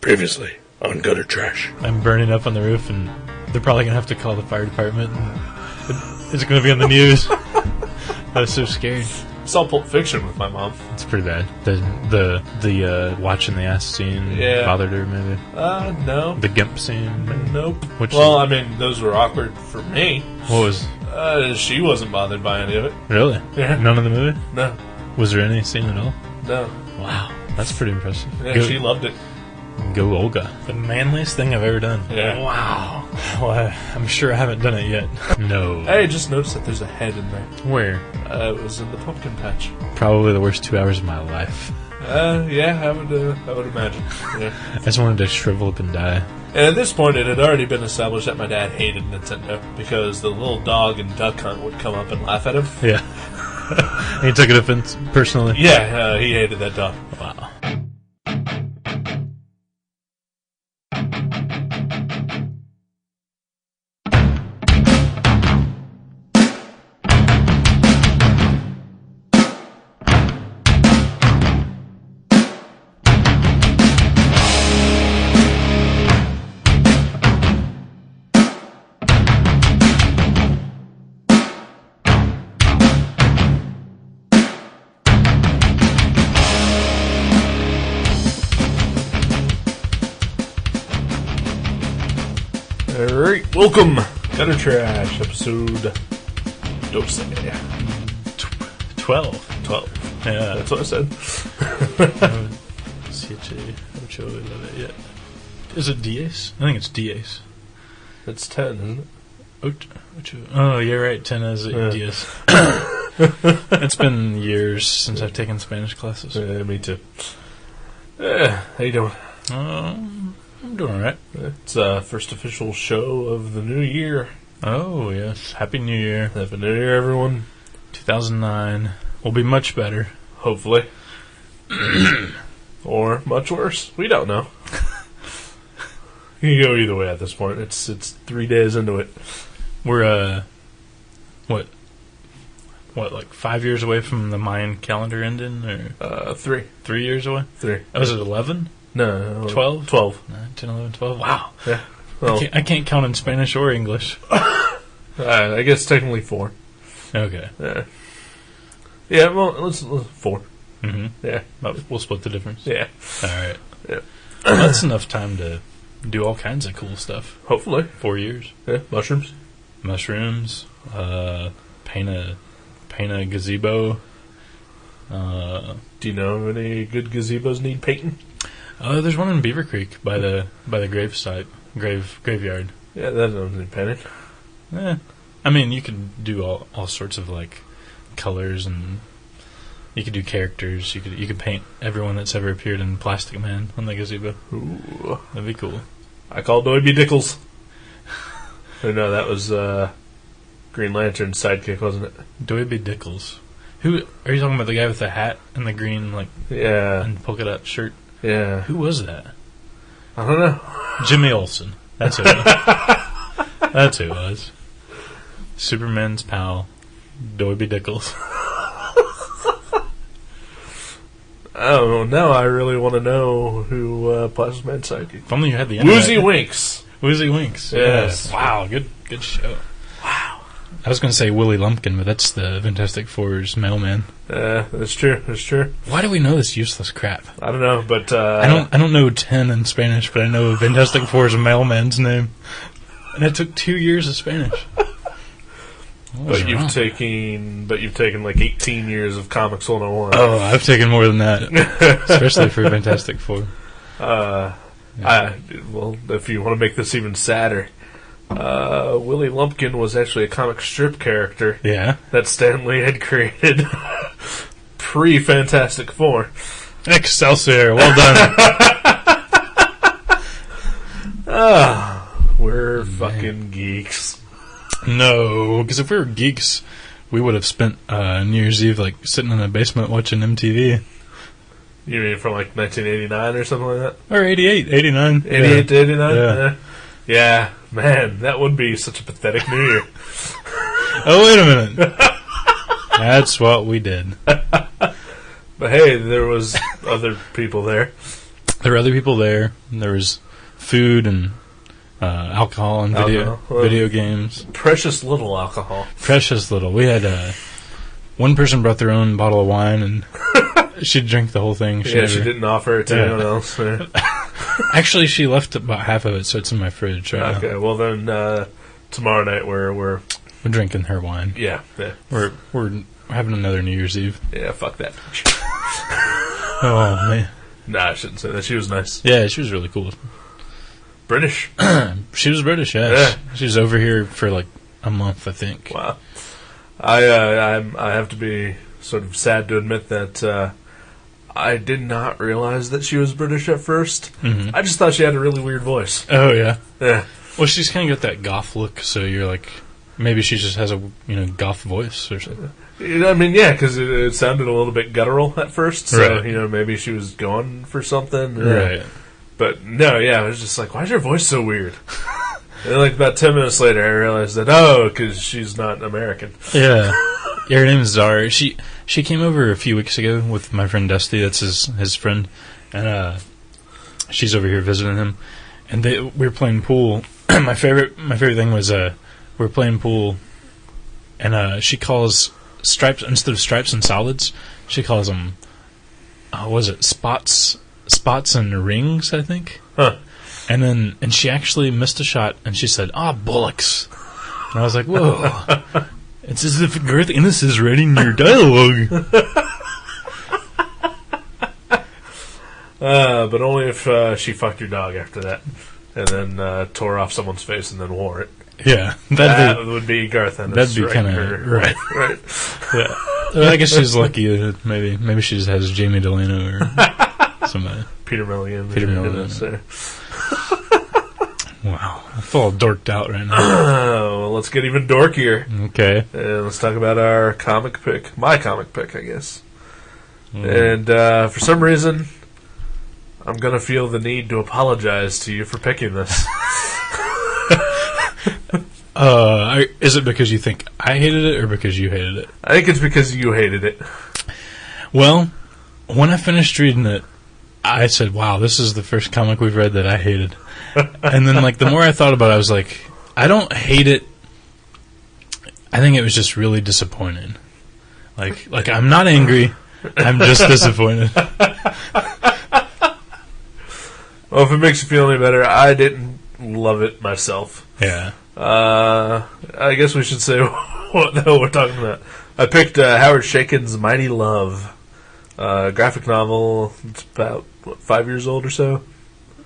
Previously on Gutter Trash. I'm burning up on the roof, and they're probably going to have to call the fire department. And it's going to be on the news. I was so scared. Saw Pulp Fiction with my mom. It's pretty bad. The watching the ass scene bothered her, maybe? No. The Gimp scene? Nope. I mean, those were awkward for me. What was... she wasn't bothered by any of it. Really? Yeah. None of the movie? No. Was there any scene at all? No. Wow. That's pretty impressive. Yeah, she loved it. Go Olga. The manliest thing I've ever done. Yeah. Wow. Well, I'm sure I haven't done it yet. No. I just noticed that there's a head in there. Where? It was in the pumpkin patch. Probably the worst 2 hours of my life. Yeah, I would imagine. Yeah. I just wanted to shrivel up and die. And at this point, it had already been established that my dad hated Nintendo because the little dog in Duck Hunt would come up and laugh at him. Yeah. And he took it offense personally? Yeah, he hated that dog. Wow. Alright, welcome, Gutter Trash, episode 12. 12. Yeah. That's what I said. Is it Diez? I think it's Diez. It's 10, isn't it? Oh, you're right, 10 is Diez. It's been years since I've taken Spanish classes. Yeah, me too. How you doing? I'm doing alright. It's first official show of the new year. Oh, yes. Happy New Year. Happy New Year, everyone. 2009 will be much better. Hopefully. Or much worse. We don't know. You can go either way at this point. It's 3 days into it. We're, what, like 5 years away from the Mayan calendar ending? Or 3. 3 years away? 3. Was it 11? No. 12? 12. 9, 10, 11, 12. Wow. Yeah. Well, I can't count in Spanish or English. I guess technically 4. Okay. Yeah, well, let's 4. Mm-hmm. Yeah. We'll split the difference. Yeah. Alright. Yeah. Well, that's enough time to do all kinds of cool stuff. Hopefully. 4 years. Yeah. Mushrooms, paint a gazebo. Do you know if any good gazebos need painting? There's one in Beaver Creek by the graveyard. Yeah, that doesn't need painting. I mean, you could do all sorts of like colors, and you could do characters. You could paint everyone that's ever appeared in Plastic Man on the gazebo. Ooh, that'd be cool. I called Doiby Dickles. Oh no, that was Green Lantern's sidekick, wasn't it? Doiby Dickles. Who are you talking about? The guy with the hat and the green and polka dot shirt. Yeah. Who was that? I don't know. Jimmy Olsen. That's who it was. That's who it was. Superman's pal, Doiby Dickles. Oh, now I really want to know who Plastic Man's sidekick. If only you had the internet. Woozy Winks. Woozy Winks. Yes. Wow, good show. Wow. I was going to say Willie Lumpkin, but that's the Fantastic Four's mailman. That's true. Why do we know this useless crap? I don't know, but I don't know 10 in Spanish, but I know Fantastic Four's mailman's name. And it took 2 years of Spanish. But you've taken like 18 years of Comics 101. Oh, I've taken more than that, especially for Fantastic Four. Well, if you want to make this even sadder, Willie Lumpkin was actually a comic strip character. Yeah. That Stan Lee had created pre-Fantastic Four. Excelsior! Well done. We're fucking geeks. No, because if we were geeks, we would have spent New Year's Eve like sitting in a basement watching MTV. You mean from like 1989 or something like that? Or 88, 89. 88 to 89? Yeah. Yeah, man, that would be such a pathetic New Year. Oh, wait a minute. That's what we did. But hey, there was other people there. There were other people there. There was food and alcohol and video games. Precious little alcohol. Precious little. We had one person brought their own bottle of wine, and she drank the whole thing. She didn't offer it to anyone else. Actually, she left about half of it, so it's in my fridge right now. Okay, well then tomorrow night we're drinking her wine. Yeah. We're having another New Year's Eve. Yeah, fuck that. Oh man. Nah, I shouldn't say that. She was nice. Yeah, she was really cool. British. She was British. Yeah. She was over here for like a month, I think. Wow. I have to be sort of sad to admit that I did not realize that she was British at first. Mm-hmm. I just thought she had a really weird voice. Oh yeah. Yeah. Well, she's kind of got that goth look, so you're like, maybe she just has a goth voice or something. I mean, yeah, because it sounded a little bit guttural at first, so right. Maybe she was going for something. Right. But no, yeah, I was just like, why is your voice so weird? And like about 10 minutes later, I realized that because she's not American. Yeah. Her name is Zara. She came over a few weeks ago with my friend Dusty. That's his friend, and she's over here visiting him. And we were playing pool. my favorite thing was we were playing pool, and she calls stripes instead of stripes and solids. She calls them spots and rings, I think. Huh. And she actually missed a shot, and she said, bullocks. And I was like, whoa. It's as if Garth Ennis is writing your dialogue. But only if she fucked your dog after that. And then tore off someone's face and then wore it. Yeah. That would be Garth Ennis. That'd be kind of... Right. Right. Yeah. Well, I guess she's lucky that maybe she just has Jamie Delano or somebody. Peter Milligan. Wow. I feel all dorked out right now. Well, let's get even dorkier. Okay. And let's talk about our comic pick. My comic pick, I guess. And for some reason, I'm going to feel the need to apologize to you for picking this. Is it because you think I hated it or because you hated it? I think it's because you hated it. Well, when I finished reading it, I said, wow, this is the first comic we've read that I hated. And then, the more I thought about it, I was like, I don't hate it. I think it was just really disappointing. Like I'm not angry. I'm just disappointed. Well, if it makes you feel any better, I didn't love it myself. Yeah. I guess we should say what the hell we're talking about. I picked Howard Chaykin's Mighty Love, graphic novel. It's about 5 years old or so.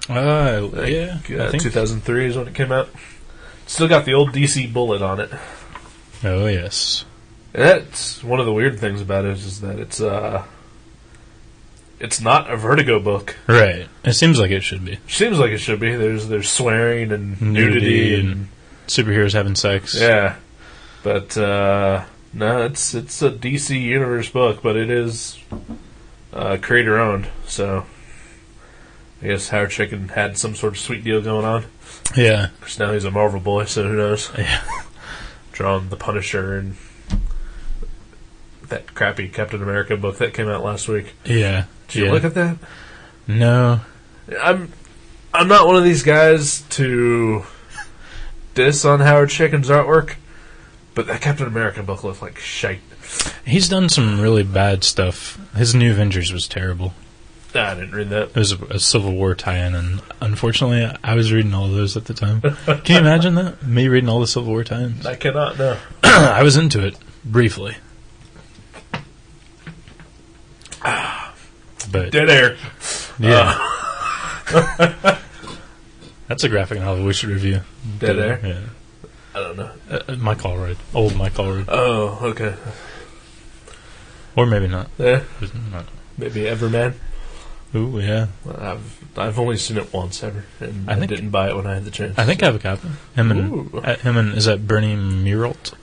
Yeah. I think 2003 is when it came out. Still got the old DC bullet on it. Oh yes. And that's one of the weird things about it is that it's not a Vertigo book. Right. It seems like it should be. Seems like it should be. There's swearing and nudity and superheroes having sex. Yeah. But no, it's a DC Universe book, but it is creator owned. So I guess Howard Chaykin had some sort of sweet deal going on. Yeah. Because now he's a Marvel boy, so who knows? Yeah. Drawing the Punisher and that crappy Captain America book that came out last week. Yeah. Did you look at that? No. I'm not one of these guys to diss on Howard Chaykin's artwork, but that Captain America book looked like shite. He's done some really bad stuff. His New Avengers was terrible. I didn't read that. It was a Civil War tie-in, and unfortunately, I was reading all of those at the time. Can you imagine that? Me reading all the Civil War tie-ins? I cannot, no. I was into it, briefly. But Dead air. Yeah. That's a graphic novel we should review. Dead air? Yeah. I don't know. Mike Allred. Old Mike Allred. Oh, okay. Or maybe not. Yeah. Not. Maybe Everman. Ooh, yeah. I've only seen it once ever, and I didn't buy it when I had the chance. I think I have a copy. Him and is that Bernie Muralt?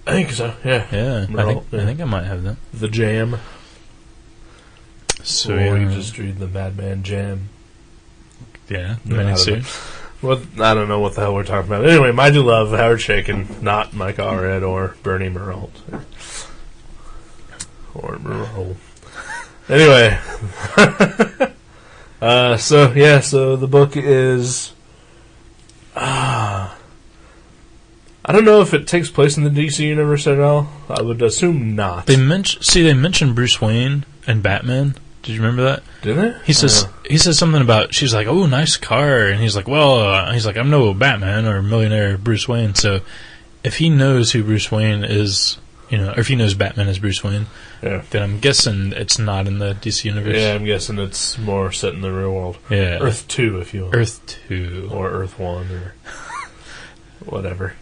I think so. Yeah. Yeah. I think I might have that. The Jam. So or you just read the Madman Jam. Yeah. Well, I don't know what the hell we're talking about. Anyway, Mighty Love, Howard Chaykin, not Mike Allred or Bernie Muralt. Or Muralt. Anyway, So the book is. I don't know if it takes place in the DC universe at all. I would assume not. They mentioned Bruce Wayne and Batman. Did you remember that? Did they? He says something about, she's like, oh, nice car, and he's like, well, I'm no Batman or millionaire Bruce Wayne. So if he knows who Bruce Wayne is, or if he knows Batman is Bruce Wayne, then I'm guessing it's not in the DC universe. Yeah, I'm guessing it's more set in the real world. Yeah, Earth 2, if you will. Earth 2 or Earth 1 or whatever.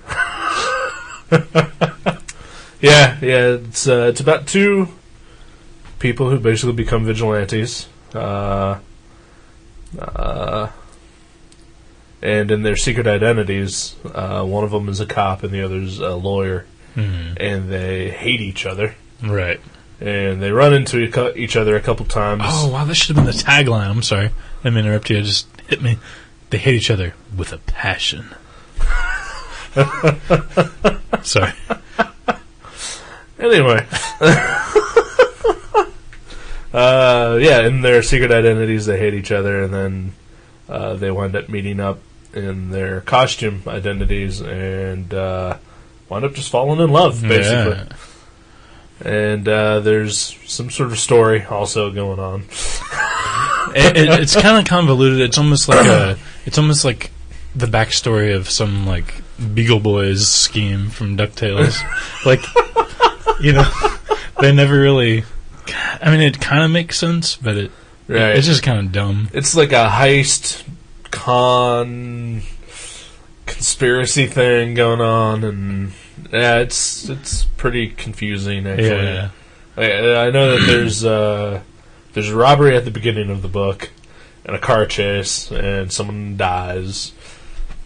Yeah. It's about two people who basically become vigilantes, and in their secret identities, one of them is a cop and the other's a lawyer, and they hate each other. Right. And they run into each other a couple times. Oh, wow, that should have been the tagline. I'm sorry. I didn't mean to interrupt you. It just hit me. They hate each other with a passion. Sorry. Anyway. In their secret identities, they hate each other, and then they wind up meeting up in their costume identities and wind up just falling in love, basically. Yeah. And there's some sort of story also going on. It's kind of convoluted. It's almost like the backstory of some like Beagle Boys scheme from DuckTales. They never really. I mean, it kind of makes sense, but it's just kind of dumb. It's like a heist conspiracy thing going on, and it's pretty confusing actually. Yeah. I know that there's a robbery at the beginning of the book, and a car chase, and someone dies.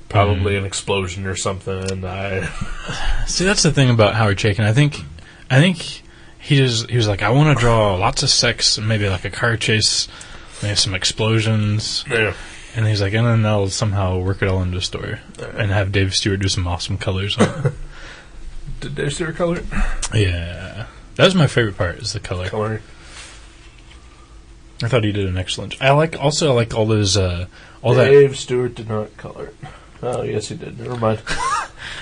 Probably an explosion or something. See, that's the thing about Howard Chaykin. I think he was like, I want to draw lots of sex and maybe like a car chase, maybe some explosions. Yeah. And he's like, and then I'll somehow work it all into a story and have Dave Stewart do some awesome colors on it. Did Dave Stewart color it? Yeah. That was my favorite part, is the color. Coloring. I thought he did an excellent job. I like all those Dave Stewart did not color it. Oh, yes, he did. Never mind.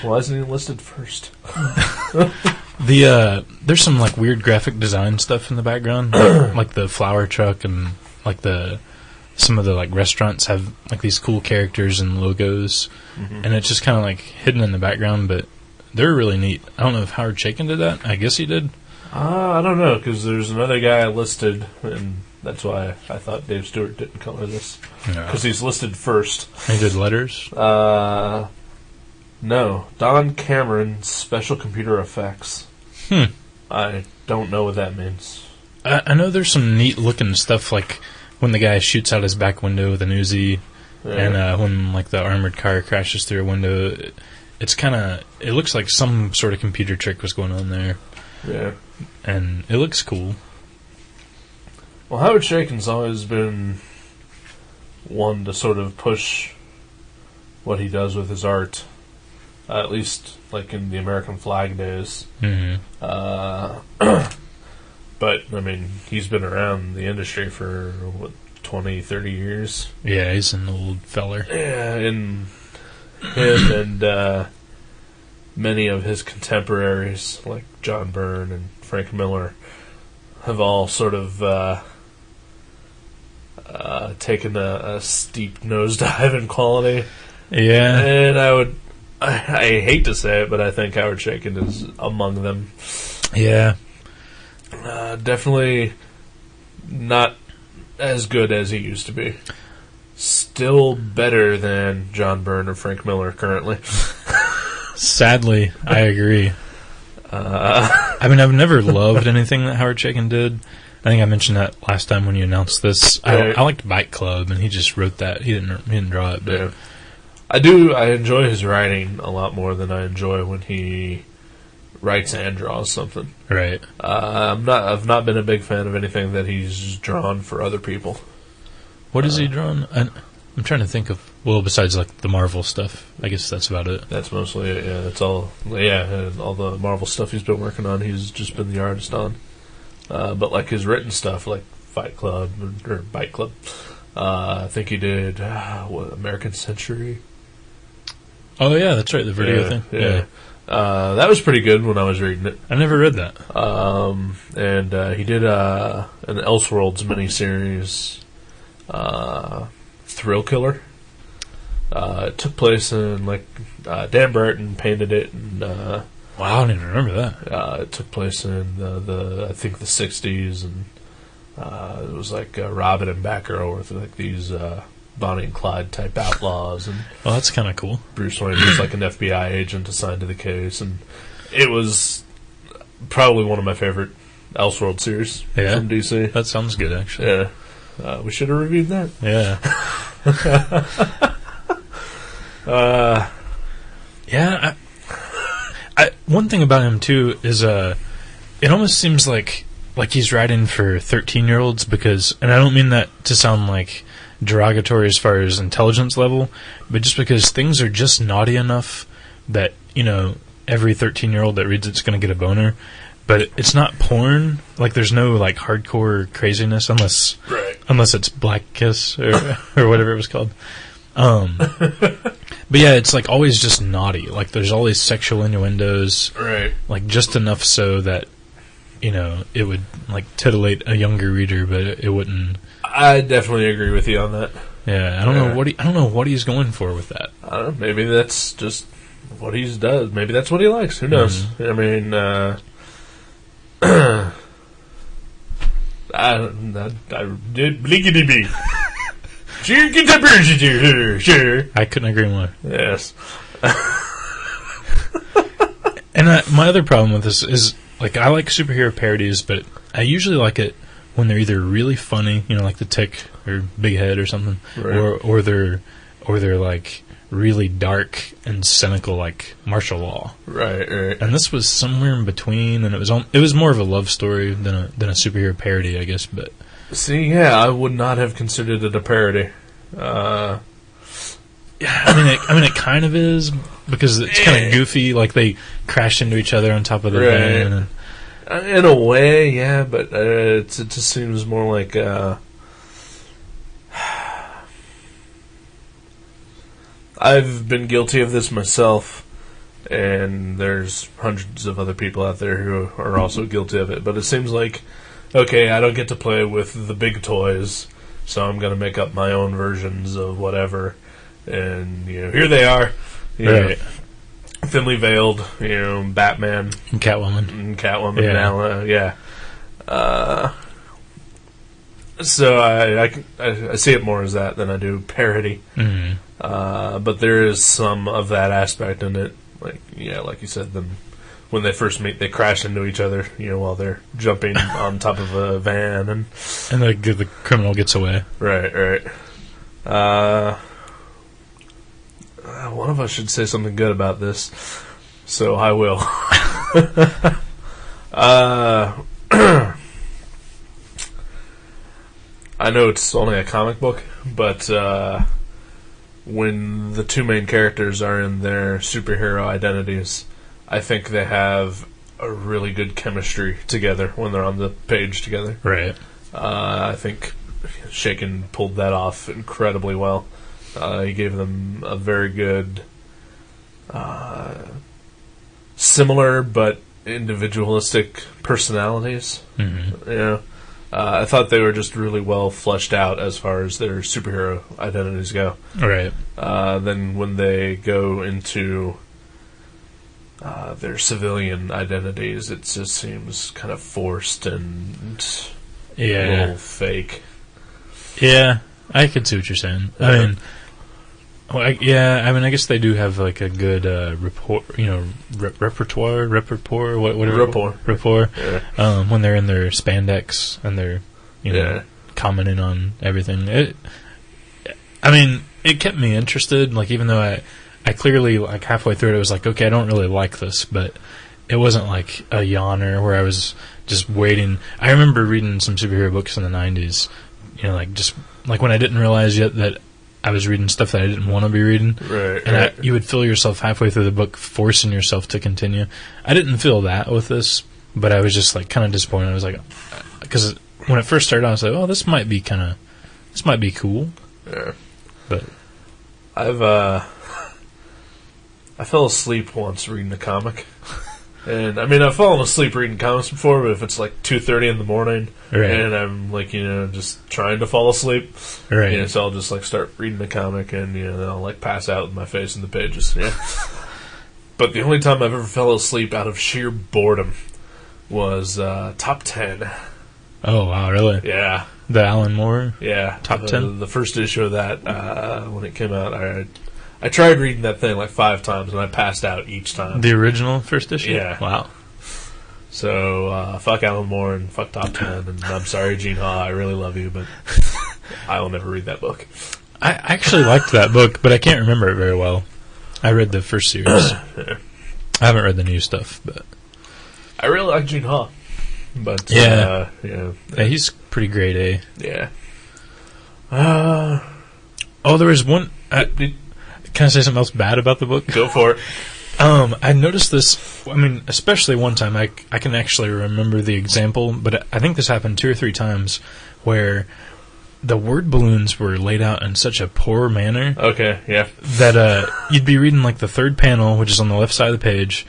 Why isn't he listed first? There's some like weird graphic design stuff in the background, like the flower truck and like some of the like restaurants have like these cool characters and logos, and it's just kind of like hidden in the background, but they're really neat. I don't know if Howard Chaykin did that. I guess he did. I don't know, because there's another guy listed, and that's why I thought Dave Stewart didn't color this. Because he's listed first. He did letters? No. Don Cameron, Special Computer Effects. I don't know what that means. I know there's some neat looking stuff, like when the guy shoots out his back window with an Uzi, and when like the armored car crashes through a window. It looks like some sort of computer trick was going on there. Yeah. And it looks cool. Well, Howard Chaykin's always been one to sort of push what he does with his art, at least like in the American flag days. But, I mean, he's been around the industry for, 20, 30 years? Yeah, he's an old feller. Yeah, and him and many of his contemporaries, like John Byrne and Frank Miller, have all sort of taken a steep nosedive in quality. Yeah. And I hate to say it, but I think Howard Chaykin is among them. Yeah. Definitely not as good as he used to be. Still better than John Byrne or Frank Miller currently. Sadly, I agree. I mean, I've never loved anything that Howard Chaykin did. I think I mentioned that last time when you announced this. I liked Bike Club, and he just wrote that. He didn't draw it. But. Yeah. I enjoy his writing a lot more than I enjoy when he writes and draws something. Right. I've not been a big fan of anything that he's drawn for other people. What has he drawn? I'm trying to think of, well, besides like the Marvel stuff. I guess that's about it. That's mostly it, yeah. That's all. Yeah, all the Marvel stuff he's been working on, he's just been the artist on. But like his written stuff, like Fight Club or Bike Club, I think he did American Century. Oh yeah, that's right. The video thing. Yeah. That was pretty good when I was reading it. I never read that. And he did an Elseworlds miniseries, Thrill Killer. It took place in Dan Burton painted it, and wow, I don't even remember that. it took place in I think the '60s, and it was like Robin and Batgirl with like these Bonnie and Clyde type outlaws, and That's kind of cool. Bruce Wayne was like an FBI agent assigned to the case, and it was probably one of my favorite Elseworld series from DC. That sounds good, actually. Yeah, we should have reviewed that. Yeah. Yeah. One thing about him too is it almost seems like he's writing for 13-year-olds because, and I don't mean that to sound like derogatory as far as intelligence level, but just because things are just naughty enough that, every 13-year-old that reads it's going to get a boner, but it's not porn. Like, there's no hardcore craziness unless it's Black Kiss or whatever it was called. But yeah, it's always just naughty. There's all these sexual innuendos, just enough so that it would titillate a younger reader, but it wouldn't. I definitely agree with you on that. Yeah, I don't know what he's going for with that. I don't know. Maybe that's just what he does. Maybe that's what he likes. Who knows? Mm-hmm. I mean, I did blinkety bee. Sure. I couldn't agree more. Yes. And my other problem with this is, I like superhero parodies, but I usually like it when they're either really funny, like The Tick or Big Head or something, or they're really dark and cynical, like Martial Law. Right. And this was somewhere in between, and it was more of a love story than a superhero parody, I guess. But see, yeah, I would not have considered it a parody. Yeah, I mean, it kind of is because it's kind of goofy. They crash into each other on top of the van. And in a way, yeah, but it just seems more like I've been guilty of this myself, and there's hundreds of other people out there who are also guilty of it. But it seems like, okay, I don't get to play with the big toys, so I'm going to make up my own versions of whatever. And, here they are. Right. Thinly veiled, Batman. And Catwoman. Yeah. Now, so I see it more as that than I do parody. Mm-hmm. But there is some of that aspect in it. Like you said, when they first meet, they crash into each other, while they're jumping on top of a van. And the criminal gets away. Right. One of us should say something good about this, so I will. I know it's only a comic book, but when the two main characters are in their superhero identities, I think they have a really good chemistry together when they're on the page together. Right. I think Chaykin pulled that off incredibly well. He gave them a very good, similar but individualistic personalities. Mm-hmm. I thought they were just really well fleshed out as far as their superhero identities go. Right. Then when they go into their civilian identities, it just seems kind of forced and a little fake. Yeah, I could see what you're saying. I guess they do have a good rapport, rapport, when they're in their spandex and they're commenting on everything. It kept me interested. Even though I clearly halfway through it, I was like, okay, I don't really like this, but it wasn't like a yawner where I was just waiting. I remember reading some superhero books in the 90s, when I didn't realize yet that I was reading stuff that I didn't want to be reading. Right. And you would feel yourself halfway through the book forcing yourself to continue. I didn't feel that with this, but I was just kind of disappointed. I was like, because when it first started, I was like, oh, this might be kind of this might be cool. Yeah. But I fell asleep once reading a comic. And, I mean, I've fallen asleep reading comics before, but if it's like 2:30 in the morning, right. and I'm, like, just trying to fall asleep, right. So I'll just, like, start reading the comic, and, then I'll, like, pass out with my face in the pages, yeah. But the only time I've ever fell asleep out of sheer boredom was Top 10. Oh, wow, really? Yeah. The Alan Moore? Yeah. Top 10? The first issue of that, when it came out, I tried reading that thing like 5 times, and I passed out each time. The original first issue? Yeah. Wow. So, fuck Alan Moore and fuck Top 10, and I'm sorry, Gene Haw, I really love you, but I will never read that book. I actually liked that book, but I can't remember it very well. I read the first series. Yeah. I haven't read the new stuff, but... I really like Gene Haw, but, yeah, he's pretty great, eh? Yeah. There was one... Can I say something else bad about the book? Go for it. I noticed this, I mean, especially one time, I can actually remember the example, but I think this happened 2 or 3 times, where the word balloons were laid out in such a poor manner. Okay, yeah. That you'd be reading like the third panel, which is on the left side of the page,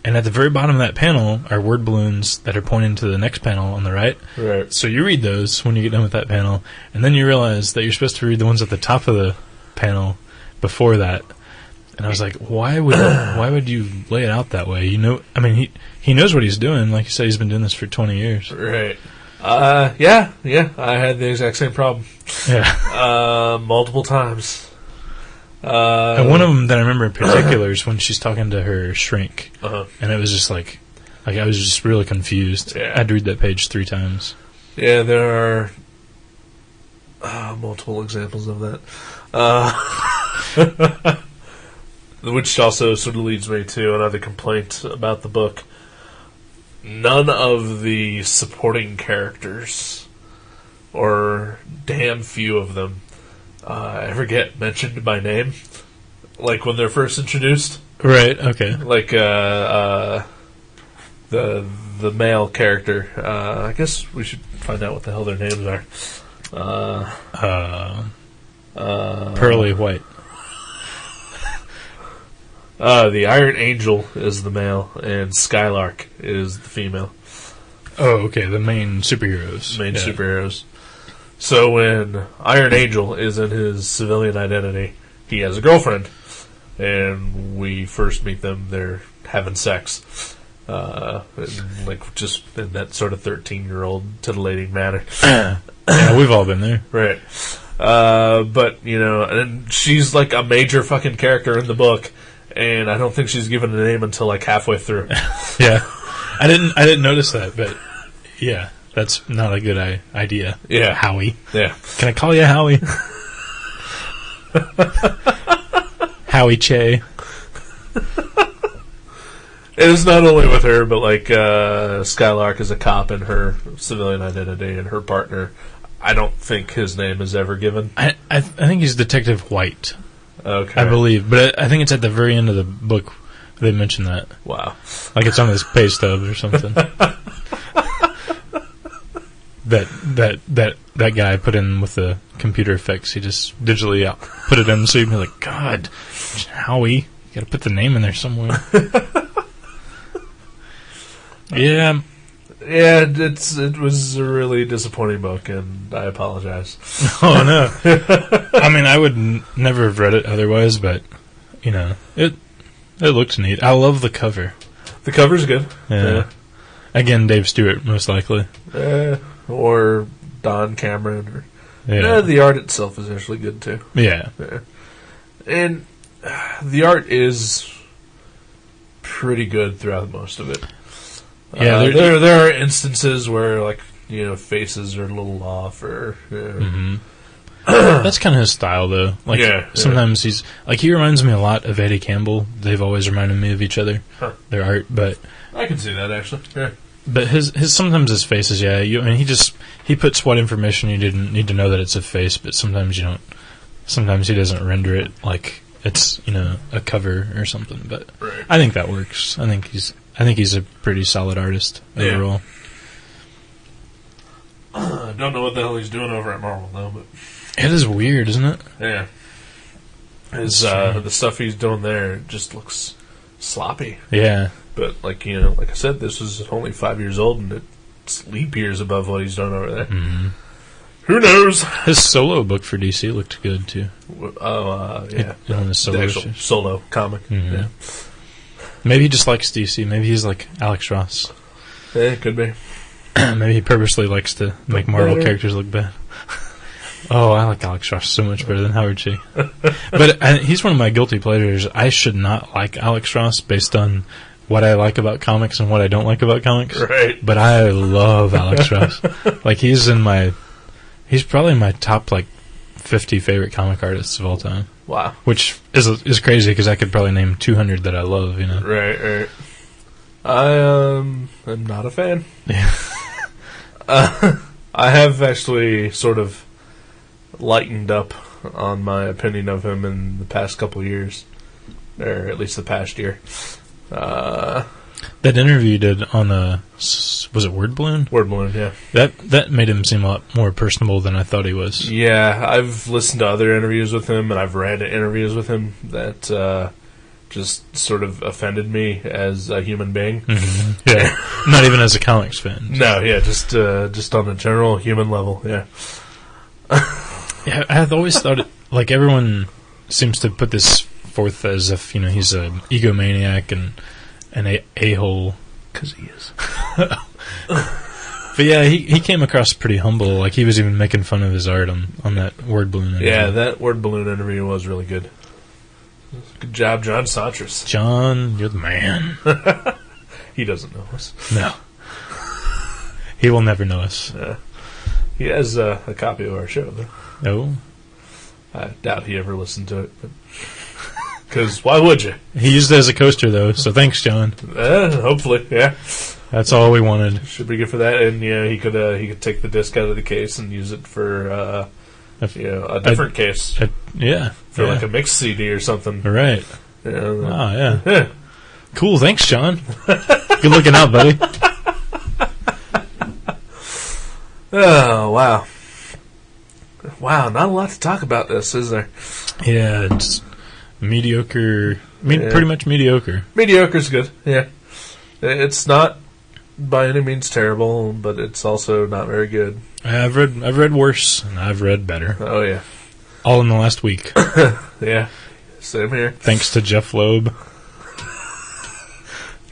and at the very bottom of that panel are word balloons that are pointing to the next panel on the right. Right. So you read those when you get done with that panel, and then you realize that you're supposed to read the ones at the top of the panel before that. And I was like, why would you lay it out that way? I mean, he knows what he's doing. Like you said, he's been doing this for 20 years. Right. Yeah, I had the exact same problem. Yeah. Multiple times. And one of them that I remember in particular is when she's talking to her shrink. Uh-huh. And it was just like I was just really confused. Yeah. I had to read that page 3 times. Yeah, there are multiple examples of that. Which also sort of leads me to another complaint about the book. None of the supporting characters, or damn few of them, ever get mentioned by name. Like when they're first introduced. Right, okay. Like the male character. I guess we should find out what the hell their names are. Pearly White. The Iron Angel is the male, and Skylark is the female. Oh, okay, the main superheroes. Superheroes. So when Iron Angel is in his civilian identity, he has a girlfriend. And we first meet them, they're having sex. Like, just in that sort of 13-year-old titillating manner. Yeah, we've all been there. Right. But, and she's like a major fucking character in the book. And I don't think she's given a name until like halfway through. Yeah, I didn't notice that, but yeah, that's not a good idea. Yeah, Howie. Yeah, can I call you Howie? Howie Che. It is not only with her, but like Skylark is a cop in her civilian identity, and her partner. I don't think his name is ever given. I think he's Detective White. Okay. I believe, but I think it's at the very end of the book they mention that. Wow. Like it's on his pay stub or something. that guy put in with the computer effects. He just digitally put it in, so you'd be like, God, Howie, you gotta put the name in there somewhere. Yeah. Yeah, it was a really disappointing book, and I apologize. Oh, no. I mean, I would never have read it otherwise, but, it looked neat. I love the cover. The cover's good. Yeah. Again, Dave Stewart, most likely. Or Don Cameron. Yeah. The art itself is actually good, too. Yeah. And the art is pretty good throughout most of it. Yeah, there are instances where, like, faces are a little off, or mm-hmm. That's kind of his style, though. Like, sometimes he's like, he reminds me a lot of Eddie Campbell. They've always reminded me of each other, their art. But I can see that actually. Yeah. But his sometimes his faces, he puts what information you didn't need to know that it's a face, but sometimes you don't. Sometimes he doesn't render it like it's a cover or something. But right. I think that works. I think he's a pretty solid artist overall. I don't know what the hell he's doing over at Marvel though, but It is weird, isn't it? Yeah. The stuff he's doing there just looks sloppy. Yeah. But, like I said, this was only 5 years old, and it's leap years above what he's done over there. Mm-hmm. Who knows? His solo book for DC looked good, too. Yeah. On his solo the actual issues. solo comic. Mm-hmm. Yeah. Maybe he just likes DC. Maybe he's like Alex Ross. Yeah, it could be. Maybe he purposely likes to make Marvel characters look bad. Oh, I like Alex Ross so much better than Howard Chaykin. But he's one of my guilty pleasures. I should not like Alex Ross based on what I like about comics and what I don't like about comics. Right. But I love Alex Ross. Like, he's probably my top, 50 favorite comic artists of all time. Wow. Which is crazy because I could probably name 200 that I love, Right. I am not a fan. Yeah. I have actually sort of lightened up on my opinion of him in the past couple of years, or at least the past year. That interview you did on was it Word Balloon? Word Balloon, yeah. That made him seem a lot more personable than I thought he was. Yeah, I've listened to other interviews with him, and I've read interviews with him that just sort of offended me as a human being. Mm-hmm. Yeah, not even as a comics fan. No, yeah, just on a general human level, yeah. Yeah, I've always thought everyone seems to put this forth as if he's a egomaniac and an a-hole, because he is. But yeah, he came across pretty humble. Like, he was even making fun of his art on that Word Balloon interview. Yeah, that Word Balloon interview was really good. Good job, John Saunders. John, you're the man. He doesn't know us. No. He will never know us. Yeah. He has a copy of our show, though. Oh? I doubt he ever listened to it. Because why would you? He used it as a coaster, though, so thanks, John. Hopefully, yeah. That's all we wanted. Should be good for that. And, he could take the disc out of the case and use it for, a different case. Yeah. For like a mixed CD or something. Right. Yeah. Yeah. Cool, thanks, John. Good looking out, buddy. Oh, wow. Wow, not a lot to talk about this, is there? Yeah, it's mediocre. Pretty much mediocre. Mediocre's good, yeah. It's not by any means terrible, but it's also not very good. I've read worse, and I've read better. Oh, yeah. All in the last week. Yeah, same here. Thanks to Jeff Loeb.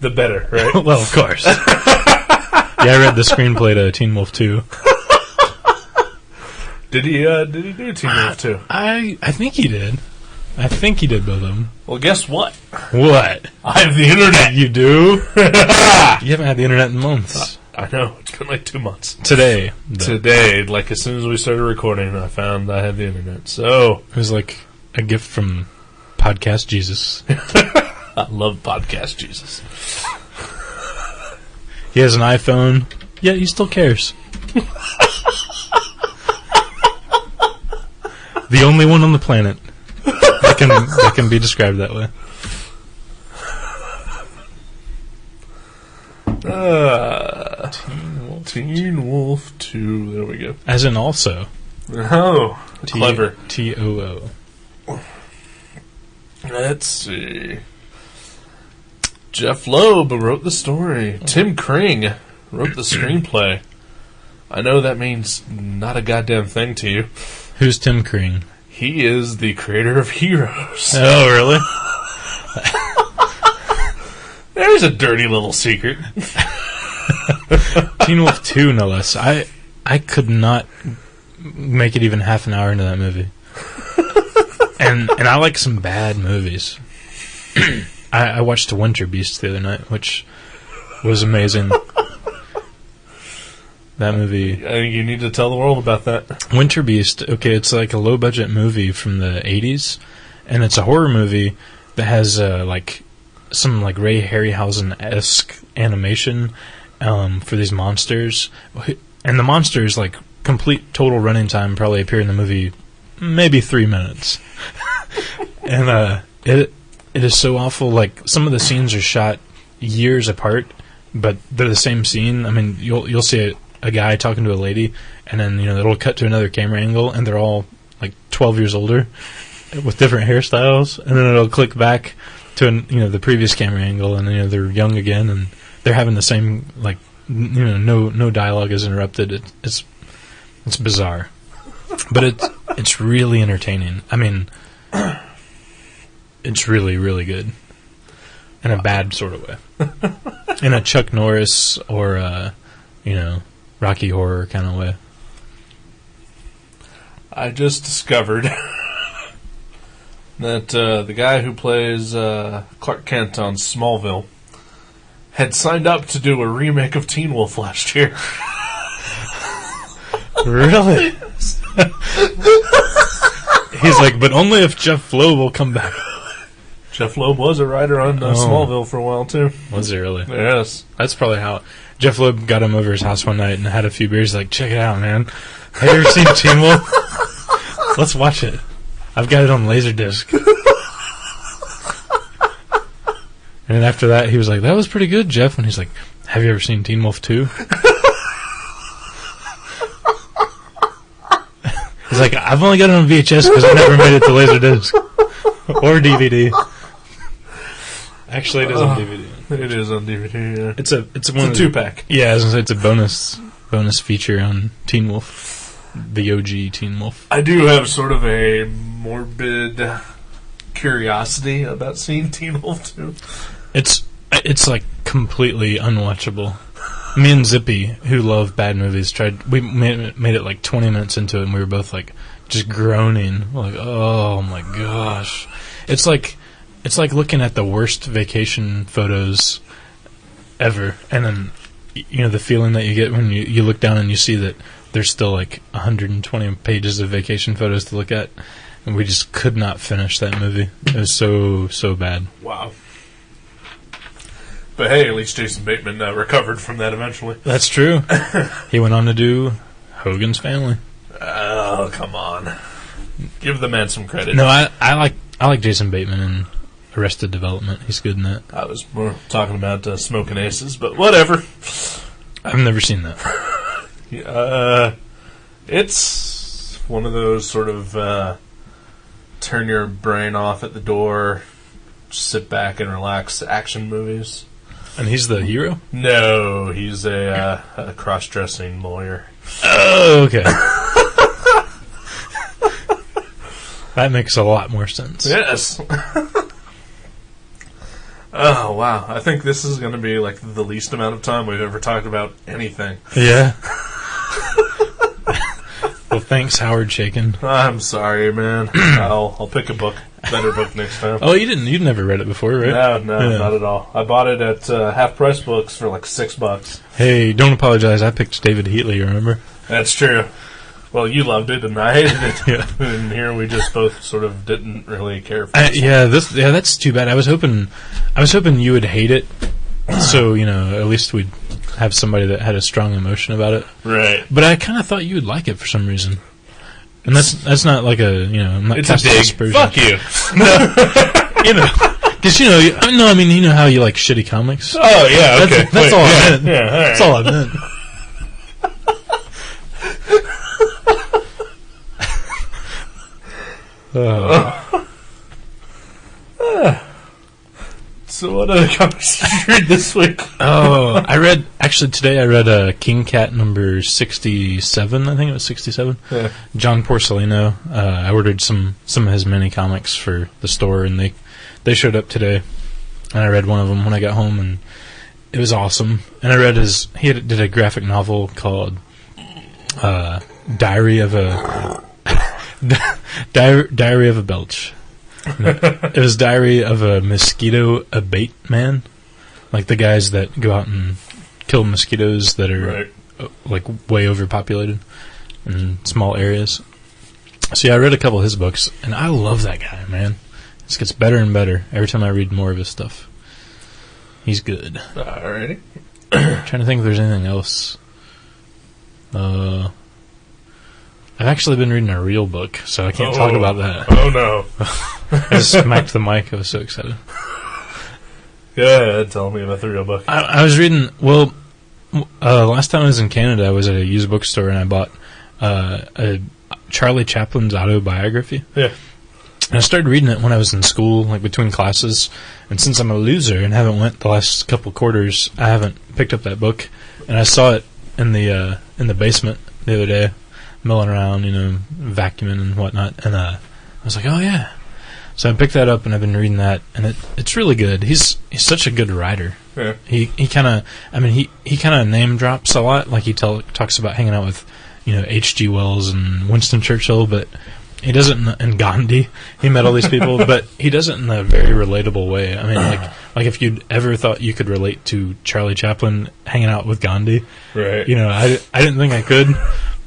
The better, right? Well, of course. Yeah, I read the screenplay to Teen Wolf 2. Did he do Teen Wolf 2? I think he did. I think he did both of them. Well, guess what? What? I have the internet. You do? You haven't had the internet in months. I know. It's been like 2 months. Today, like as soon as we started recording, I found I had the internet. So it was like a gift from Podcast Jesus. I love Podcast Jesus. He has an iPhone, yet he still cares. The only one on the planet that can be described that way. Teen Wolf 2. There we go. As in also. Oh, clever. T-O-O. Let's see. Jeff Loeb wrote the story. Tim Kring wrote the screenplay. I know that means not a goddamn thing to you. Who's Tim Kring? He is the creator of Heroes. Oh, really? There's a dirty little secret. Teen Wolf 2, no less. I could not make it even half an hour into that movie. And I like some bad movies. I watched Winter Beast the other night, which was amazing. That movie. I think you need to tell the world about that. Winter Beast, okay, it's like a low-budget movie from the 80s, and it's a horror movie that has some Ray Harryhausen-esque animation for these monsters. And the monsters, complete total running time, probably appear in the movie maybe 3 minutes. And it is so awful. Some of the scenes are shot years apart, but they're the same scene. I mean, you'll see a guy talking to a lady, and then it'll cut to another camera angle, and they're all like 12 years older with different hairstyles, and then it'll click back to the previous camera angle, and they're young again, and they're having the same no dialogue is interrupted. It's bizarre, but it's really entertaining. I mean, it's really, really good in a bad sort of way, in a Chuck Norris or Rocky Horror kind of way. I just discovered that the guy who plays Clark Kent on Smallville had signed up to do a remake of Teen Wolf last year. Really? He's like, but only if Jeff Loeb will come back. Jeff Loeb was a writer on Smallville for a while, too. Was he really? Yes. That's probably how... Jeff Loeb got him over his house one night and had a few beers. Like, check it out, man. Have you ever seen Teen Wolf? Let's watch it. I've got it on Laserdisc. And then after that, he was like, that was pretty good, Jeff. And he's like, have you ever seen Teen Wolf 2? He's like, I've only got it on VHS because I never made it to Laserdisc. Or DVD. Actually, it is on DVD. It is on DVD, yeah. It's a 2-pack. Yeah, I was gonna say it's a bonus feature on Teen Wolf, the OG Teen Wolf. I do have sort of a morbid curiosity about seeing Teen Wolf 2. It's like completely unwatchable. Me and Zippy, who love bad movies, we made it like 20 minutes into it, and we were both like just groaning, like, oh my gosh. It's like looking at the worst vacation photos ever, and then the feeling that you get when you look down and you see that there's still like 120 pages of vacation photos to look at, and we just could not finish that movie. It was so bad. Wow. But hey, at least Jason Bateman recovered from that eventually. That's true. He went on to do Hogan's Family. Oh, come on. Give the man some credit. No, I like Jason Bateman in Arrested Development. He's good in that. I was more talking about Smoking Aces, but whatever. I've never seen that. It's one of those sort of turn your brain off at the door, sit back and relax action movies. And he's the hero? No, he's a cross-dressing lawyer. Oh, okay. That makes a lot more sense. Yes. Oh, wow. I think this is going to be like the least amount of time we've ever talked about anything. Yeah. Well, thanks, Howard Chaykin. I'm sorry, man. I'll pick a better book next time. Oh, you'd never read it before, right? No, not at all. I bought it at half-price books for like $6. Hey, don't apologize. I picked David Heatley, remember? That's true. Well, you loved it, and I hated it. Yeah. And here we just both sort of didn't really care for it. That's too bad. I was hoping you would hate it, so at least we'd have somebody that had a strong emotion about it. Right. But I kind of thought you would like it for some reason. And that's not like I'm not it's a dig. Aspersion. Fuck you. Because I mean, you know how you like shitty comics. Oh yeah, okay. That's all I meant. Yeah, all right. That's all I meant. So what other comics did you read this week? Oh, today I read King Cat number 67, I think it was 67. Yeah. John Porcellino. I ordered some of his mini comics for the store, and they showed up today. And I read one of them when I got home, and it was awesome. And I read he did a graphic novel called Diary of a Belch. It was Diary of a Mosquito Abate Man, like the guys that go out and kill mosquitoes that are like way overpopulated in small areas. So yeah, I read a couple of his books, and I love that guy, man. This gets better and better every time I read more of his stuff. He's good. Alrighty. Trying to think if there's anything else. I've actually been reading a real book, so I can't talk about that. Oh no. I just smacked the mic. I was so excited. Go ahead, tell me about the real book. I was reading, last time I was in Canada, I was at a used bookstore, and I bought Charlie Chaplin's autobiography. Yeah. And I started reading it when I was in school, like between classes. And since I'm a loser and haven't went the last couple quarters, I haven't picked up that book. And I saw it in the basement the other day, milling around, vacuuming and whatnot. And I was like, oh yeah. So I picked that up and I've been reading that, and it's really good. He's such a good writer. Yeah. He kind of name drops a lot. Like he talks about hanging out with H.G. Wells and Winston Churchill, but he doesn't, and Gandhi. He met all these people, but he does it in a very relatable way. I mean, like if you'd ever thought you could relate to Charlie Chaplin hanging out with Gandhi, right? I didn't think I could,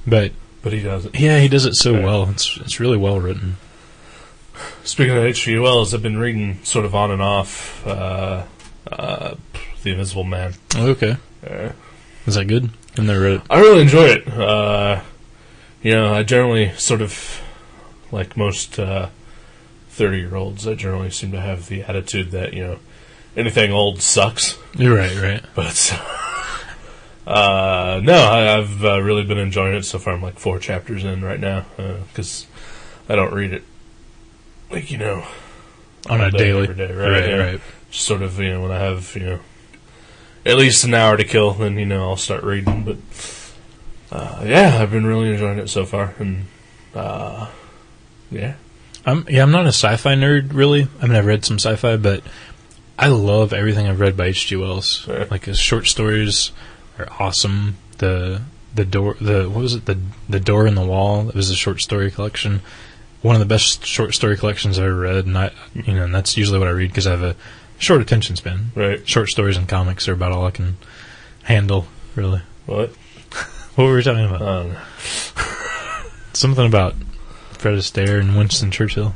but he does it. Yeah, he does it so well. It's really well written. Speaking of H.G. Wells, I've been reading sort of on and off The Invisible Man. Oh, okay. Is that good? I've never read it. I really enjoy it. I generally sort of, like most 30-year-olds, I generally seem to have the attitude that, anything old sucks. You're right. But, I've really been enjoying it so far. I'm like 4 chapters in right now, because I don't read it, on a daily. Every day, right? Just sort of, when I have, at least an hour to kill, then, I'll start reading. But, I've been really enjoying it so far. And, yeah. I'm not a sci-fi nerd, really. I mean, I've read some sci-fi, but I love everything I've read by H.G. Wells. Yeah. Like, his short stories are awesome. The Door in the Wall, it was a short story collection. One of the best short story collections I've ever read, and that's usually what I read because I have a short attention span. Right. Short stories and comics are about all I can handle, really. What? What were we talking about? Something about Fred Astaire and Winston Churchill.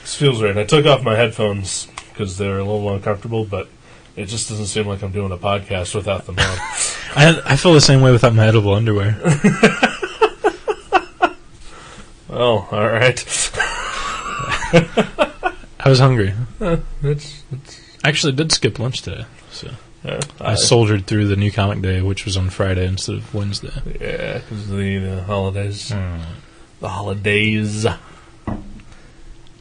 This feels right. I took off my headphones because they're a little uncomfortable, but it just doesn't seem like I'm doing a podcast without them on. I feel the same way without my edible underwear. Well, all right. I was hungry. It's Actually, did skip lunch today, so I soldiered through the New Comic Day, which was on Friday instead of Wednesday. Yeah, because of the holidays. Mm. The holidays.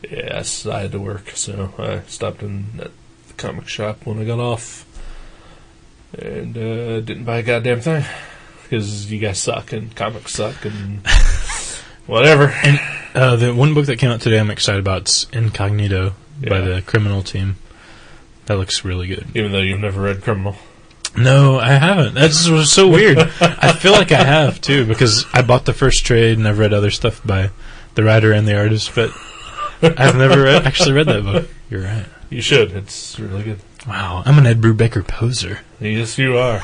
Yes, I had to work, so I stopped in at the comic shop when I got off, and didn't buy a goddamn thing because you guys suck and comics suck and whatever. And the one book that came out today I'm excited about is Incognito by the Criminal team. That looks really good. Even though you've never read Criminal. No, I haven't. That's so weird. I feel like I have, too, because I bought the first trade and I've read other stuff by the writer and the artist, but I've never actually read that book. You're right. You should. It's really good. Wow, I'm an Ed Brubaker poser. Yes, you are.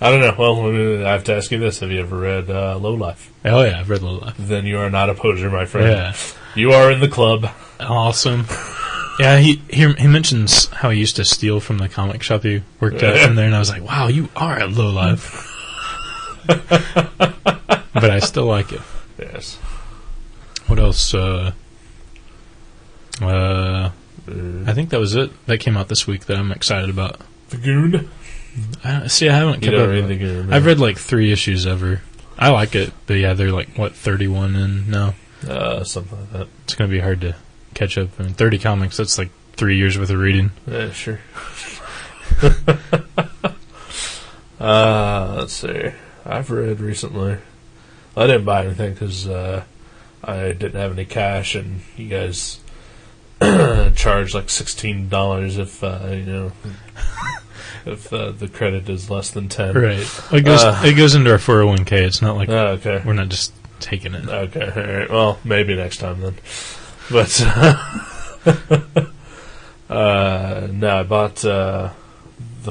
I don't know. Well, I have to ask you this. Have you ever read Low Life? Oh, yeah, I've read Low Life. Then you are not a poser, my friend. Yeah. You are in the club. Awesome. Yeah, he mentions how he used to steal from the comic shop he worked at in there, and I was like, wow, you are a low life. But I still like it. Yes. What else? I think that was it. That came out this week that I'm excited about. The Goon? I haven't kept up. Read The Goon, no. I've read like 3 issues ever. I like it, but yeah, they're like, 31 in now? Something like that. It's going to be hard to catch up. I mean, 30 comics, that's like 3 years worth of reading. Yeah, sure. Let's see. I've read recently. I didn't buy anything because I didn't have any cash, and you guys charge like $16 if the credit is less than 10. Right. It goes into our 401k. It's not like okay. We're not just taking it. Okay. All right. Well, maybe next time then. But no, I bought the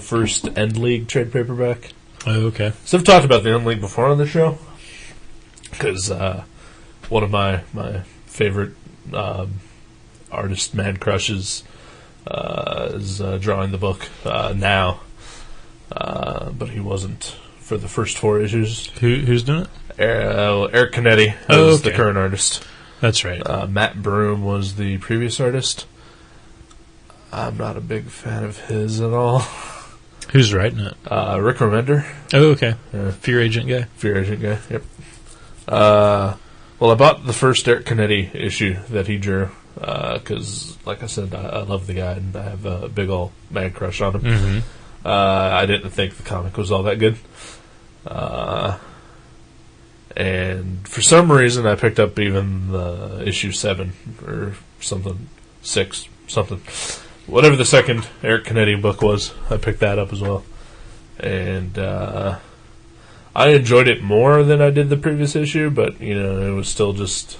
first End League trade paperback. Oh, okay. So I've talked about the End League before on the show because one of my favorite artist man crushes is drawing the book now, but he wasn't for the first 4 issues. Who's doing it? Eric Canetti is the current artist. That's right. Matt Broom was the previous artist. I'm not a big fan of his at all. Who's writing it? Rick Remender. Oh, okay. Yeah. Fear Agent guy. Fear Agent guy, yep. Well, I bought the first Eric Canetti issue that he drew because, like I said, I love the guy and I have a big old man crush on him. Mm-hmm. I didn't think the comic was all that good. And for some reason, I picked up even the issue 7 or something, 6, something. Whatever the second Eric Canetti book was, I picked that up as well. And I enjoyed it more than I did the previous issue, but, it was still just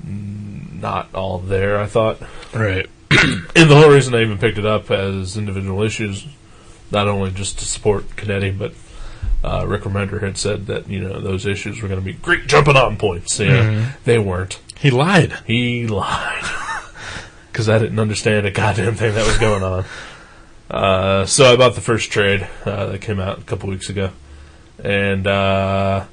not all there, I thought. Right. And the whole reason I even picked it up as individual issues, not only just to support Canetti, but Rick Remender had said that, those issues were going to be great jumping on points. They weren't. He lied. Because I didn't understand a goddamn thing that was going on. So I bought the first trade that came out a couple weeks ago. And I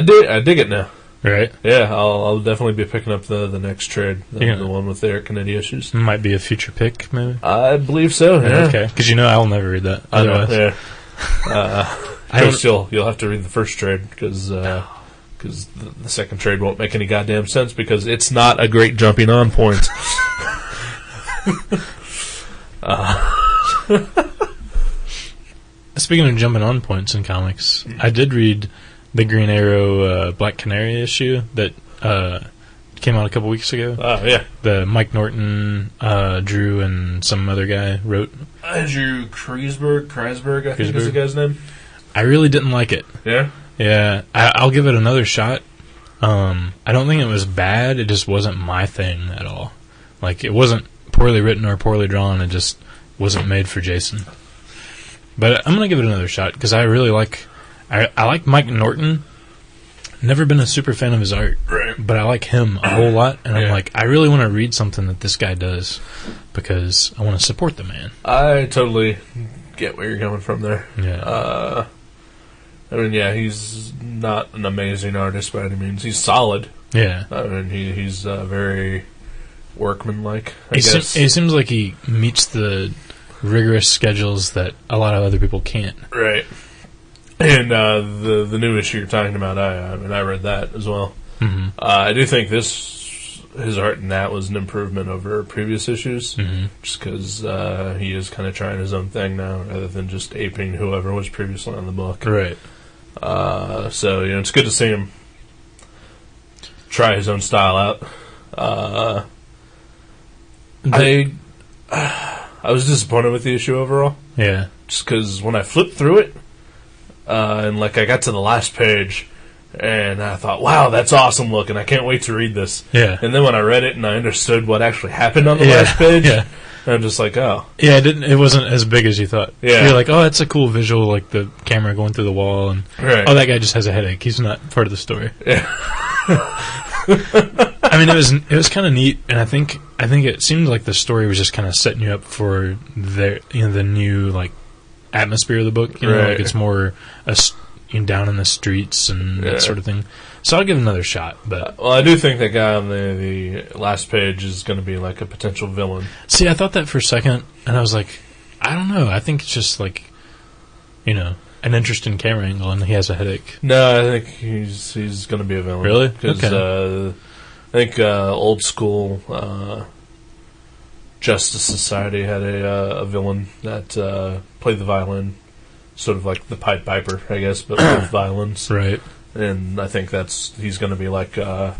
dig it now. Right. Yeah, I'll definitely be picking up the next trade, the one with the Eric Canetti issues. Might be a future pick, maybe? I believe so, yeah. Okay, because I'll never read that. I know, yeah. First, you'll have to read the first trade, because the second trade won't make any goddamn sense, because it's not a great jumping on point. Speaking of jumping on points in comics, I did read the Green Arrow Black Canary issue that came out a couple weeks ago. Oh, yeah. The Mike Norton, Drew, and some other guy wrote. Drew Kreisberg, I think is the guy's name. I really didn't like it. Yeah? Yeah. I'll give it another shot. I don't think it was bad. It just wasn't my thing at all. Like, it wasn't poorly written or poorly drawn. It just wasn't made for Jason. But I'm going to give it another shot, because I really like... I like Mike Norton. Never been a super fan of his art. Right. But I like him a whole lot. And I'm like, I really want to read something that this guy does, because I want to support the man. I totally get where you're coming from there. Yeah. He's not an amazing artist by any means. He's solid. Yeah. He's very workmanlike, I it guess. It seems like he meets the rigorous schedules that a lot of other people can't. Right. And the new issue you're talking about, I read that as well. Mm-hmm. I do think his art in that was an improvement over previous issues, just because he is kind of trying his own thing now, rather than just aping whoever was previously on the book. Right. So it's good to see him try his own style out. I was disappointed with the issue overall. Yeah. Just because when I flipped through it, and I got to the last page, and I thought, wow, that's awesome looking. I can't wait to read this. Yeah. And then when I read it and I understood what actually happened on the last page, I'm just like, oh. Yeah, it wasn't as big as you thought. Yeah. You're like, oh, that's a cool visual, like the camera going through the wall, and oh, that guy just has a headache. He's not part of the story. Yeah. I mean, it was kind of neat, and I think it seemed like the story was just kind of setting you up for the new atmosphere of the book. Like it's more down in the streets and that sort of thing. So I'll give it another shot. But I do think that guy on the last page is going to be like a potential villain. See, I thought that for a second, and I was like, I don't know. I think it's just an interesting camera angle, and he has a headache. No, I think he's going to be a villain. Really? Because okay. I think old school Justice Society had a villain that played the violin, sort of like the Pied Piper, I guess, but with violins. Right. And I think he's going to be like a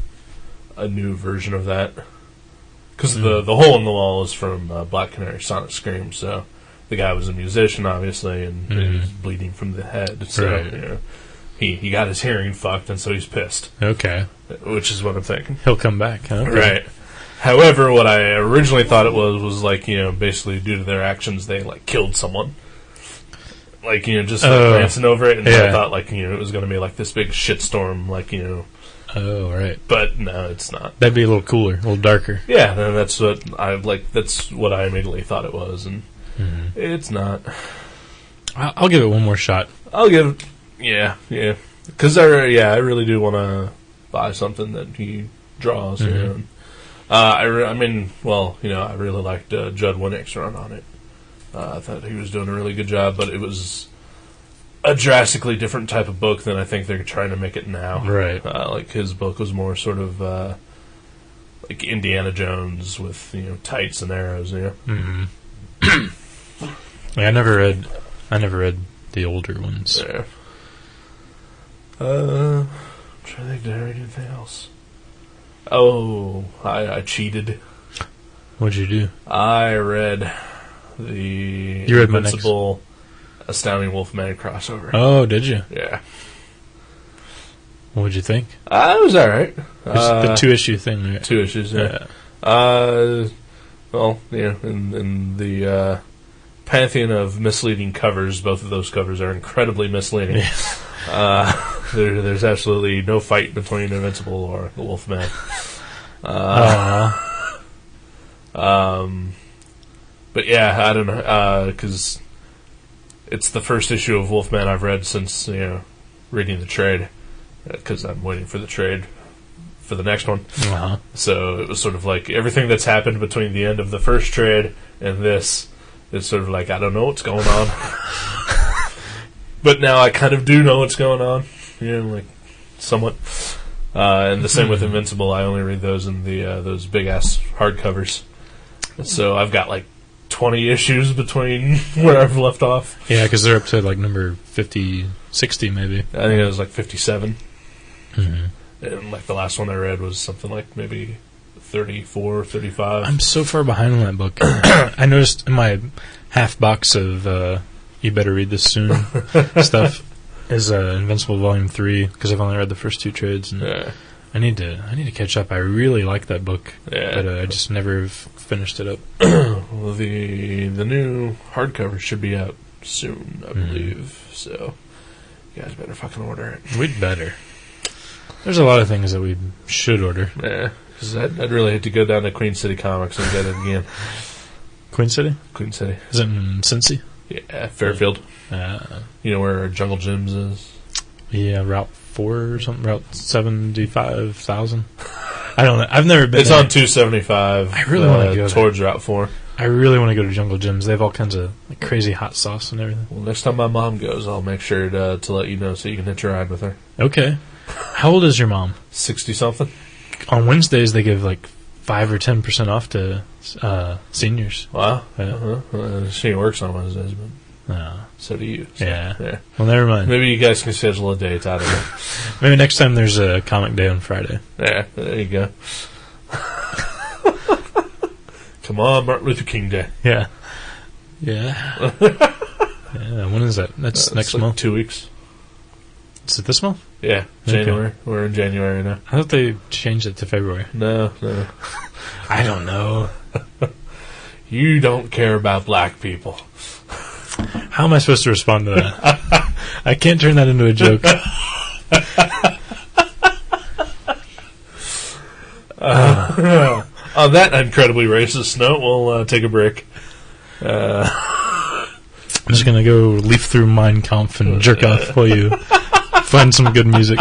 new version of that. Because the hole in the wall is from Black Canary Sonic Scream, so the guy was a musician, obviously, and he was bleeding from the head. So he got his hearing fucked, and so he's pissed. Okay. Which is what I'm thinking. He'll come back. Okay. Right. However, what I originally thought it was basically due to their actions, they killed someone. Just glancing over it, and I thought it was going to be this big shitstorm, Oh, right. But no, it's not. That'd be a little cooler, a little darker. Yeah, and that's what that's what I immediately thought it was, and it's not. I'll give it one more shot. I'll give yeah. Because I really do want to buy something that he draws. I really liked Judd Winnick's run on it. I thought he was doing a really good job, but it was a drastically different type of book than I think they're trying to make it now. Right. Like his book was more sort of like Indiana Jones with tights and arrows. Mm-hmm. I never read the older ones. Yeah. I'm trying to think. Did I read anything else? Oh, I cheated. What'd you do? I read the You read Invincible Astounding Wolfman crossover. Oh, did you? Yeah. What'd you think? It was alright. The 2-issue thing. Right? 2 issues, yeah. Well, in the pantheon of misleading covers, both of those covers are incredibly misleading. Yeah. There's absolutely no fight between Invincible or the Wolfman. But yeah, I don't know, because it's the first issue of Wolfman I've read since reading the trade, because I'm waiting for the trade for the next one. Uh-huh. So it was sort of like everything that's happened between the end of the first trade and this is sort of like I don't know what's going on, but now I kind of do know what's going on, like somewhat. And the same with Invincible. I only read those in the those big ass hardcovers. So I've got like 20 issues between where I've left off. Yeah, because they're up to like number 50, 60 maybe. I think it was like 57. Mm-hmm. And like the last one I read was something like maybe 34, 35. I'm so far behind on that book. I noticed in my half box of You Better Read This Soon stuff is Invincible Volume 3, because I've only read the first 2 trades. And Yeah. I need to catch up. I really like that book, Yeah. but I just never finished it up. Well, the new hardcover should be out soon, I believe. So you guys better fucking order it. We'd better. There's a lot of things that we should order. Yeah, because I'd really hate to go down to Queen City Comics and get it again. Queen City? Queen City. Is it in Cincy? Yeah, Fairfield. You know where Jungle Gyms is? Yeah, Route 4 or something, Route 75,000. I don't know. I've never been It's there. on 275. I really want to go towards Route 4. I really want to go to Jungle Gyms. They have all kinds of like, crazy hot sauce and everything. Well, next time my mom goes, I'll make sure to let you know so you can hitch a ride with her. Okay. How old is your mom? 60-something. On Wednesdays, they give like 5 or 10% off to seniors. Wow. Yeah. She works on Wednesdays, but No. so do you. So, Yeah. Well, never mind. Maybe you guys can schedule a date out of it. Maybe next time there's a comic day on Friday. Yeah, there you go. Come on, Martin Luther King Day. Yeah. Yeah. Yeah. When is that? That's next like month. 2 weeks. Is it this month? Yeah, January. Okay. We're in January now. I thought they changed it to February. No. I don't know. You don't care about black people. How am I supposed to respond to that? I can't turn that into a joke. On that incredibly racist note, we'll take a break. I'm just going to go leaf through Mein Kampf and jerk off while you find some good music.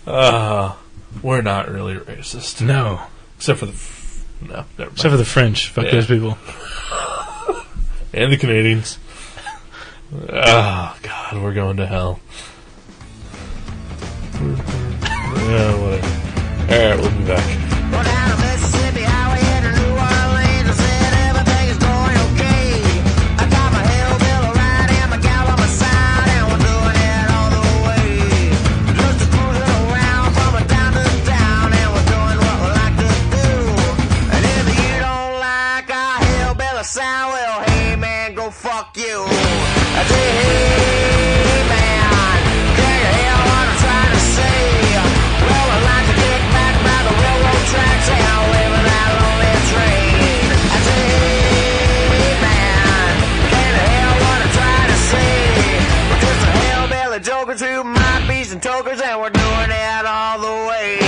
We're not really racist. No. Except for the... No, never mind. Except for the French. Fuck those people. And the Canadians. Oh, God, we're going to hell. Yeah, whatever. Alright, we'll be back. Well, down the Mississippi Highway into New Orleans, I said everything is going okay. I got my hillbilly ride and my gal on my side, and we're doing it all the way. Just a cruising around from a town to town, and we're doing what we like to do. And if you don't like our hillbilly sound, well, hey man, go fuck you. I say, hey man, can you hear what I'm trying to say? Well, I like to get back by the railroad tracks and I'll live in that lonely train. I say, hey man, can you hear what I'm trying to say? We're just a hillbilly jokers who might be some tokers, and we're doing it all the way.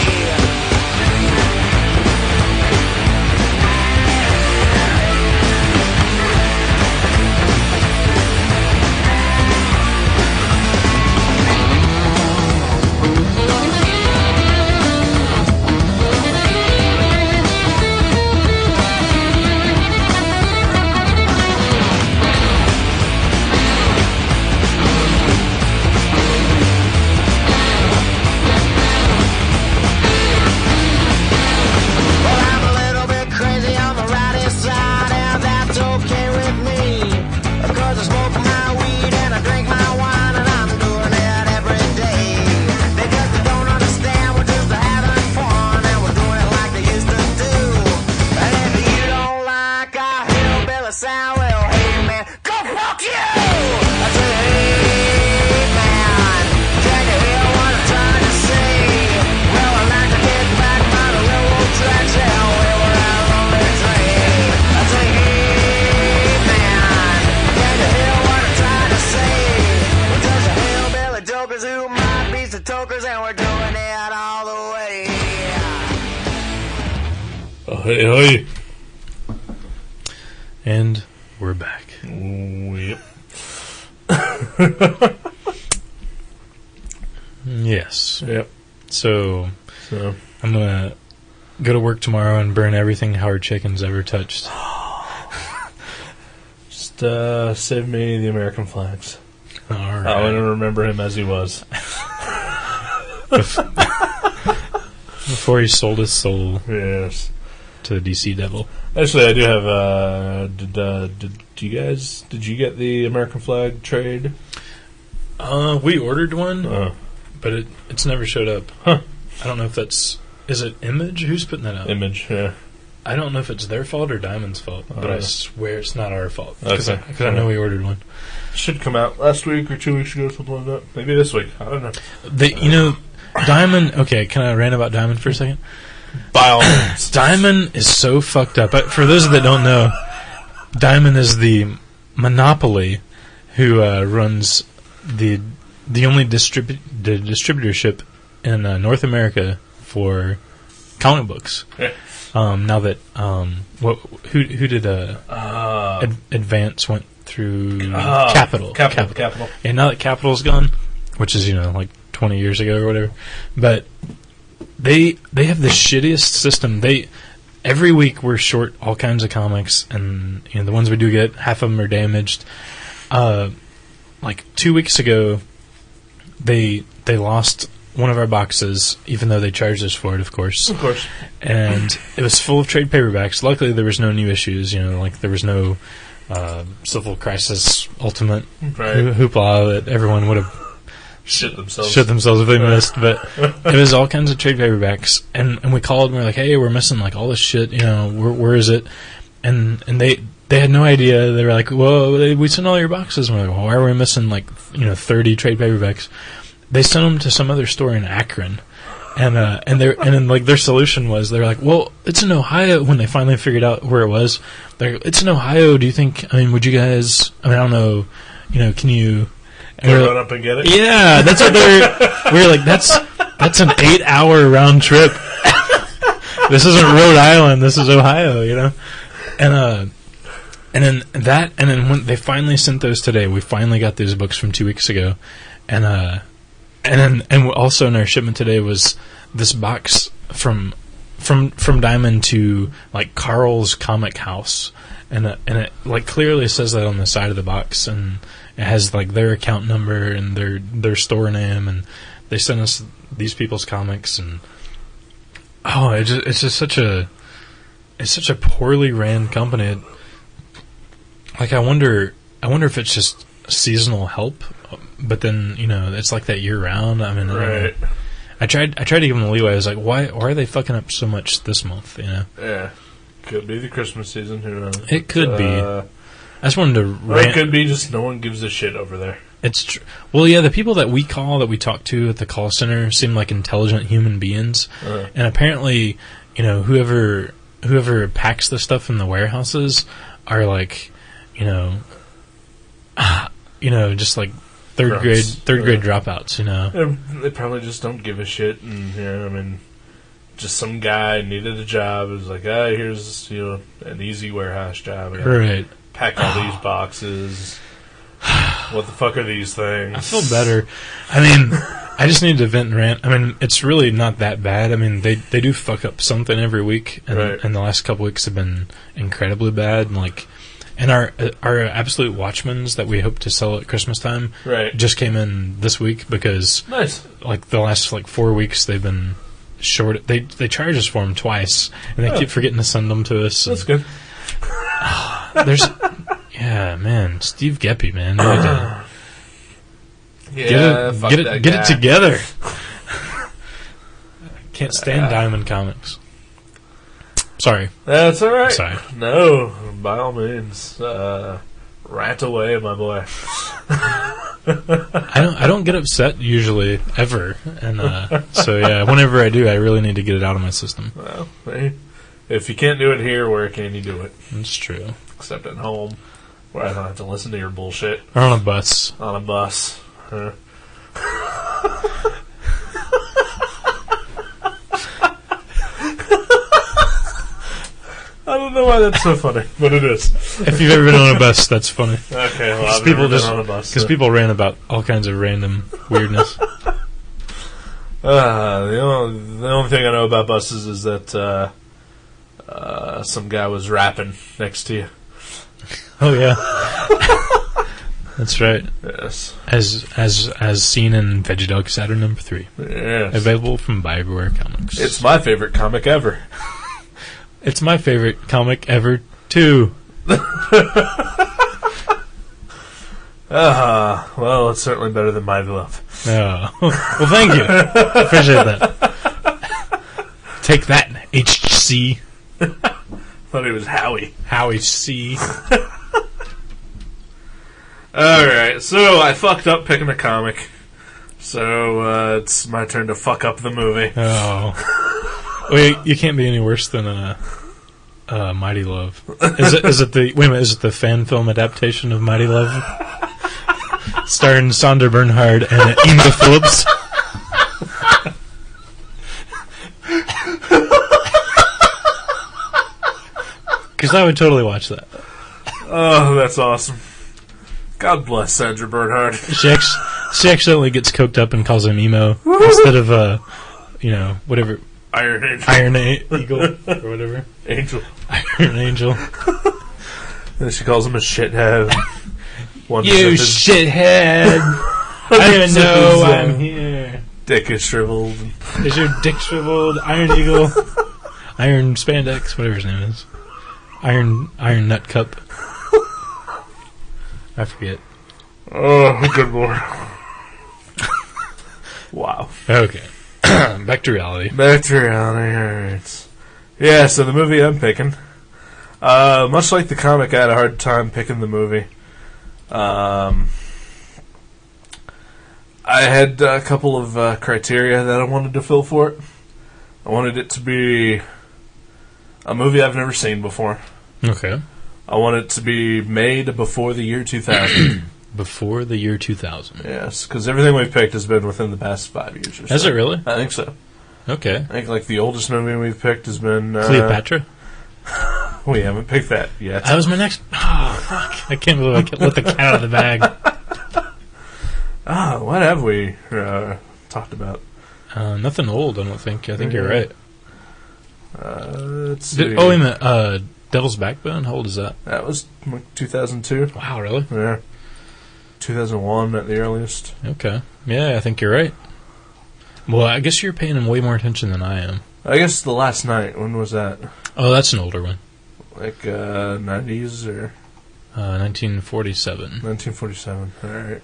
a sound, well, hey man, go fuck you! I say, hey man, can you hear what I'm trying to say? Well, I like to get back by the railroad tracks, yeah, we were out on the train. I say, hey man, can you hear what I'm trying to say? We're just a hillbilly jokers who might be some tokers, and we're doing it all the way. Oh, hey. And we're back. Yep. Yes. Yep. So I'm gonna go to work tomorrow and burn everything Howard Chaykin's ever touched. Just save me the American flags. All right. I want to remember him as he was. Before he sold his soul Yes. to the DC Devil. Actually, I do have. Did you get the American flag trade? We ordered one, Oh. but it's never showed up. Huh. I don't know if that's... Is it Image? Who's putting that out? Image, yeah. I don't know if it's their fault or Diamond's fault, but I swear it's not our fault. Because Okay. I know we ordered one. Should come out last week or 2 weeks ago, something like that. Maybe this week. I don't know. Diamond... Okay, can I rant about Diamond for a second? By all means. Diamond is so fucked up. For those that don't know, Diamond is the monopoly who runs the only distributorship in North America for comic books. Yeah. Now that who did Advance went through Capital. And now that Capital's gone, which is like 20 years ago or whatever, but they have the shittiest system. Every week we're short all kinds of comics, and the ones we do get, half of them are damaged. Like 2 weeks ago, they lost one of our boxes, even though they charged us for it, of course. Of course. And it was full of trade paperbacks. Luckily, there was no new issues. Like there was no Civil Crisis Ultimate hoopla that everyone would have shit themselves if they missed. But it was all kinds of trade paperbacks, and we called and we were like, hey, we're missing like all this shit. Where is it? And they had no idea. They were like, well, we sent all your boxes. And we're like, well, why are we missing 30 trade paperbacks? They sent them to some other store in Akron, and then their solution was, they're like, well, it's in Ohio. When they finally figured out where it was, they're like, it's in Ohio. Do you think? Would you guys? I don't know. Can you? Run up and get it? Yeah, that's what we were like, that's an 8-hour round trip. This isn't Rhode Island, this is Ohio, And then when they finally sent those today, we finally got those books from 2 weeks ago. And also in our shipment today was this box from Diamond to Carl's Comic House. And it clearly says that on the side of the box, and it has their account number and their store name, and they sent us these people's comics, and it's such a poorly ran company. I wonder if it's just seasonal help, but then it's like that year round. Right. I tried to give them the leeway. I was like, why are they fucking up so much this month? Yeah. Could be the Christmas season. Who knows? It could be. I just wanted to rant. It could be just no one gives a shit over there. It's true. Well, yeah, the people that we talk to at the call center seem like intelligent human beings, and apparently, whoever packs the stuff in the warehouses are just third grade dropouts. They probably just don't give a shit, and just some guy needed a job. It was like, here's an easy warehouse job. Right. Pack all these boxes. What the fuck are these things? I feel better. I just need to vent and rant. It's really not that bad. They do fuck up something every week, and the last couple weeks have been incredibly bad. And our absolute Watchmans that we hope to sell at Christmas time just came in this week because nice. The last 4 weeks they've been short. They charge us for them twice, and they keep forgetting to send them to us. That's good. Yeah, man, Steve Geppy, man. Get it together. Can't stand Diamond Comics. Sorry. That's all right. Sorry. No, by all means, rant away, my boy. I don't get upset usually ever, and so yeah, whenever I do, I really need to get it out of my system. Well, hey, if you can't do it here, where can you do it? It's true. Except at home, where I don't have to listen to your bullshit. Or on a bus. On a bus. I don't know why that's so funny, but it is. If you've ever been on a bus, that's funny. Okay, well, I've never been on a bus. Because people rant about all kinds of random weirdness. The only thing I know about buses is that some guy was rapping next to you. Oh yeah, that's right. Yes, as seen in Veggie Dog Saturn #3. Yes, Available from Everywhere Comics. It's my favorite comic ever. It's my favorite comic ever too. Well, it's certainly better than Mighty Love. Oh. Well, thank you. Appreciate that. Take that, HC. Thought it was Howie. Howie C. Alright, so I fucked up picking a comic. So it's my turn to fuck up the movie. Oh. Wait, you can't be any worse than Mighty Love. Is it the fan film adaptation of Mighty Love? Starring Sonder Bernhard and Inga Phillips. Because I would totally watch that. Oh, that's awesome. God bless Sandra Bernhard. She accidentally gets coked up and calls him emo instead of whatever. Iron Eagle or whatever. Angel. Iron Angel. Then she calls him a shithead. You shithead! I don't even know why I'm here. Dick is shriveled. Is your dick shriveled? Iron Eagle? Iron Spandex? Whatever his name is. Iron Nut Cup. I forget. Oh, good lord. Wow. Okay. Back to reality. Alright. Yeah, so the movie I'm picking, much like the comic, I had a hard time picking the movie. I had a couple of criteria that I wanted to fill for it. I wanted it to be a movie I've never seen before. Okay. I want it to be made before the year 2000. Before the year 2000. Yes, because everything we've picked has been within the past 5 years or so. Has it really? I think so. Okay. I think like the oldest movie we've picked has been... Cleopatra? We haven't picked that yet. That was my next... Oh, fuck. I can't believe I let the cat out of the bag. What have we talked about? Nothing old, I don't think. I think you're right. Let's see. Wait a minute. Devil's Backbone? How old is that? That was like 2002. Wow, really? Yeah. 2001 at the earliest. Okay. Yeah, I think you're right. Well, I guess you're paying him way more attention than I am. I guess The Last Night. When was that? Oh, that's an older one. Like 90s or... 1947. 1947. Alright.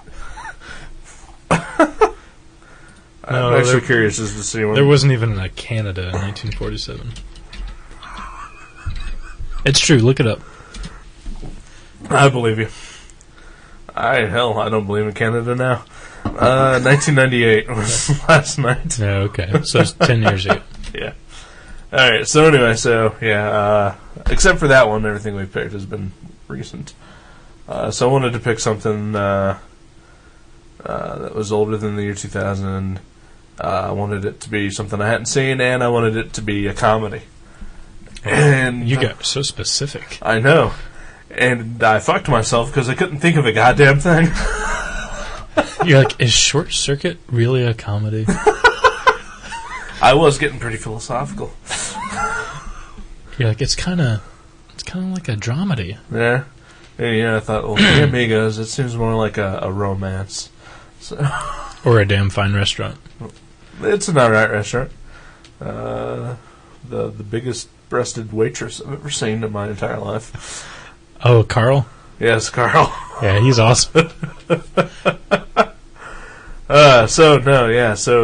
No, I'm actually curious as to see when... There wasn't even a Canada in 1947. It's true, look it up. I believe you. I don't believe in Canada now. 1998 was Last Night. Yeah, okay. So it's 10 years ago. Yeah. Alright, so anyway, except for that one, everything we've picked has been recent. So I wanted to pick something that was older than the year 2000. I wanted it to be something I hadn't seen, and I wanted it to be a comedy. And you got so specific. I know. And I fucked myself because I couldn't think of a goddamn thing. You're like, is Short Circuit really a comedy? I was getting pretty philosophical. You're like, it's kind of like a dramedy. Yeah. And I thought, well, The Amigos, it seems more like a romance. So. Or a damn fine restaurant. It's an alright restaurant. The biggest breasted waitress I've ever seen in my entire life. Oh, Carl? Yes, Carl. Yeah, he's awesome. So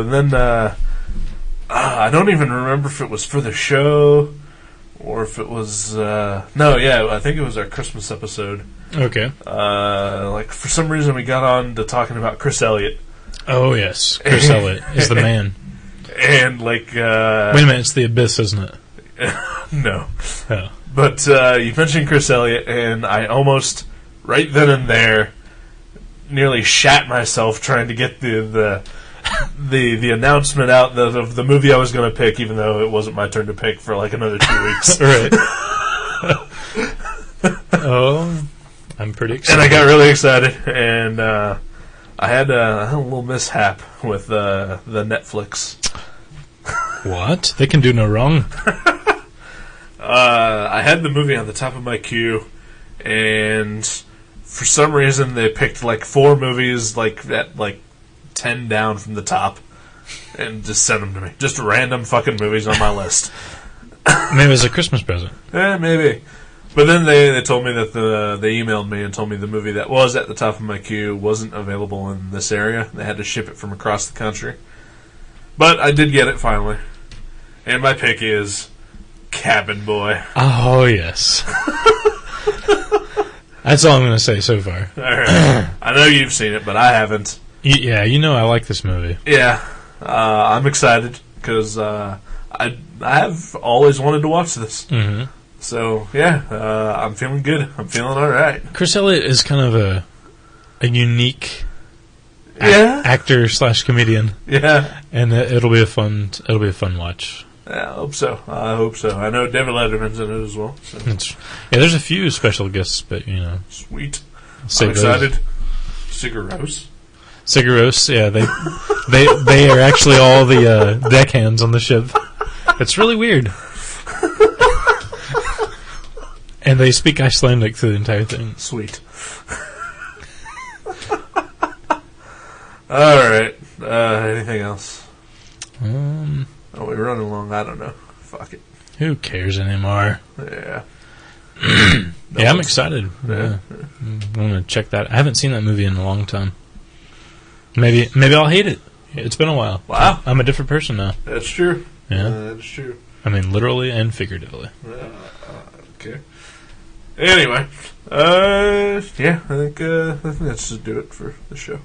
then I don't even remember if it was for the show or if it was I think it was our Christmas episode. Okay. Like for some reason we got on to talking about Chris Elliott. Oh yes, Chris Elliott is the man. And like wait a minute, it's the Abyss, isn't it? No. Oh. But you mentioned Chris Elliott, and I almost right then and there nearly shat myself trying to get the announcement out of the movie I was going to pick, even though it wasn't my turn to pick for like another 2 weeks. Right. Oh, I'm pretty excited. And I got really excited, and I had a little mishap with the Netflix. What? They can do no wrong. I had the movie on the top of my queue, and for some reason they picked like 4 movies like that, like 10 down from the top, and just sent them to me. Just random fucking movies on my list. Maybe it was a Christmas present. Maybe. But then they told me that they emailed me and told me the movie that was at the top of my queue wasn't available in this area. They had to ship it from across the country. But I did get it finally. And my pick is Cabin Boy. Oh, yes. That's all I'm going to say so far. All right. I know you've seen it, but I haven't. Yeah, you know I like this movie. Yeah. I'm excited because I have always wanted to watch this. Mm-hmm. So, yeah, I'm feeling good. I'm feeling all right. Chris Elliott is kind of a unique actor / comedian. Yeah. And it'll be a fun watch. Yeah, I hope so. I know David Letterman's in it as well. So. There's a few special guests, but you know. Sweet. I'm excited. Cigaros. Cigaros, yeah, they are actually all the deckhands on the ship. It's really weird. And they speak Icelandic through the entire thing. Sweet. Alright. Anything else? Oh, we're running long. I don't know. Fuck it. Who cares anymore? Yeah. I'm excited. Yeah. I'm going to check that. I haven't seen that movie in a long time. Maybe I'll hate it. It's been a while. Wow. I'm a different person now. That's true. Yeah. That's true. I mean, literally and figuratively. Okay. Anyway, I think that's just do it for the show.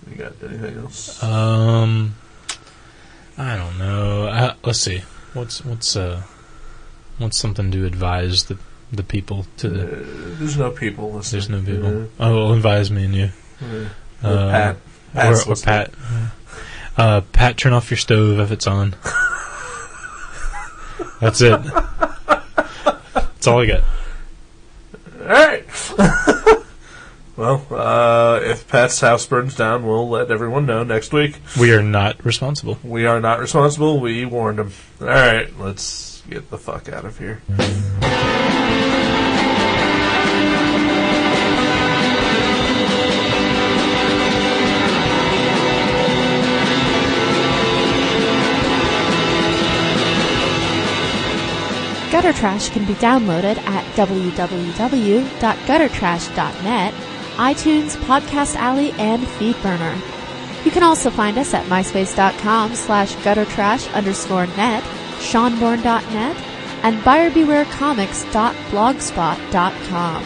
You got anything else? I don't know. Let's see. What's something to advise the people to the? There's no people listening. There's no people. Oh, well, advise me and you. Pat. Or Pat. Pat, turn off your stove if it's on. That's it. That's all I got. Alright. Well, if Pat's house burns down, we'll let everyone know next week. We are not responsible. We are not responsible. We warned him. Alright, let's get the fuck out of here. Gutter Trash can be downloaded at www.guttertrash.net, iTunes, Podcast Alley, and Feedburner. You can also find us at myspace.com/guttertrash_net, seanborn.net, and buyerbewarecomics.blogspot.com.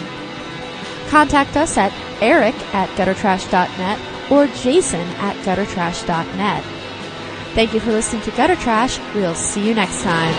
Contact us at eric@guttertrash.net or jason@guttertrash.net. Thank you for listening to Gutter Trash. We'll see you next time.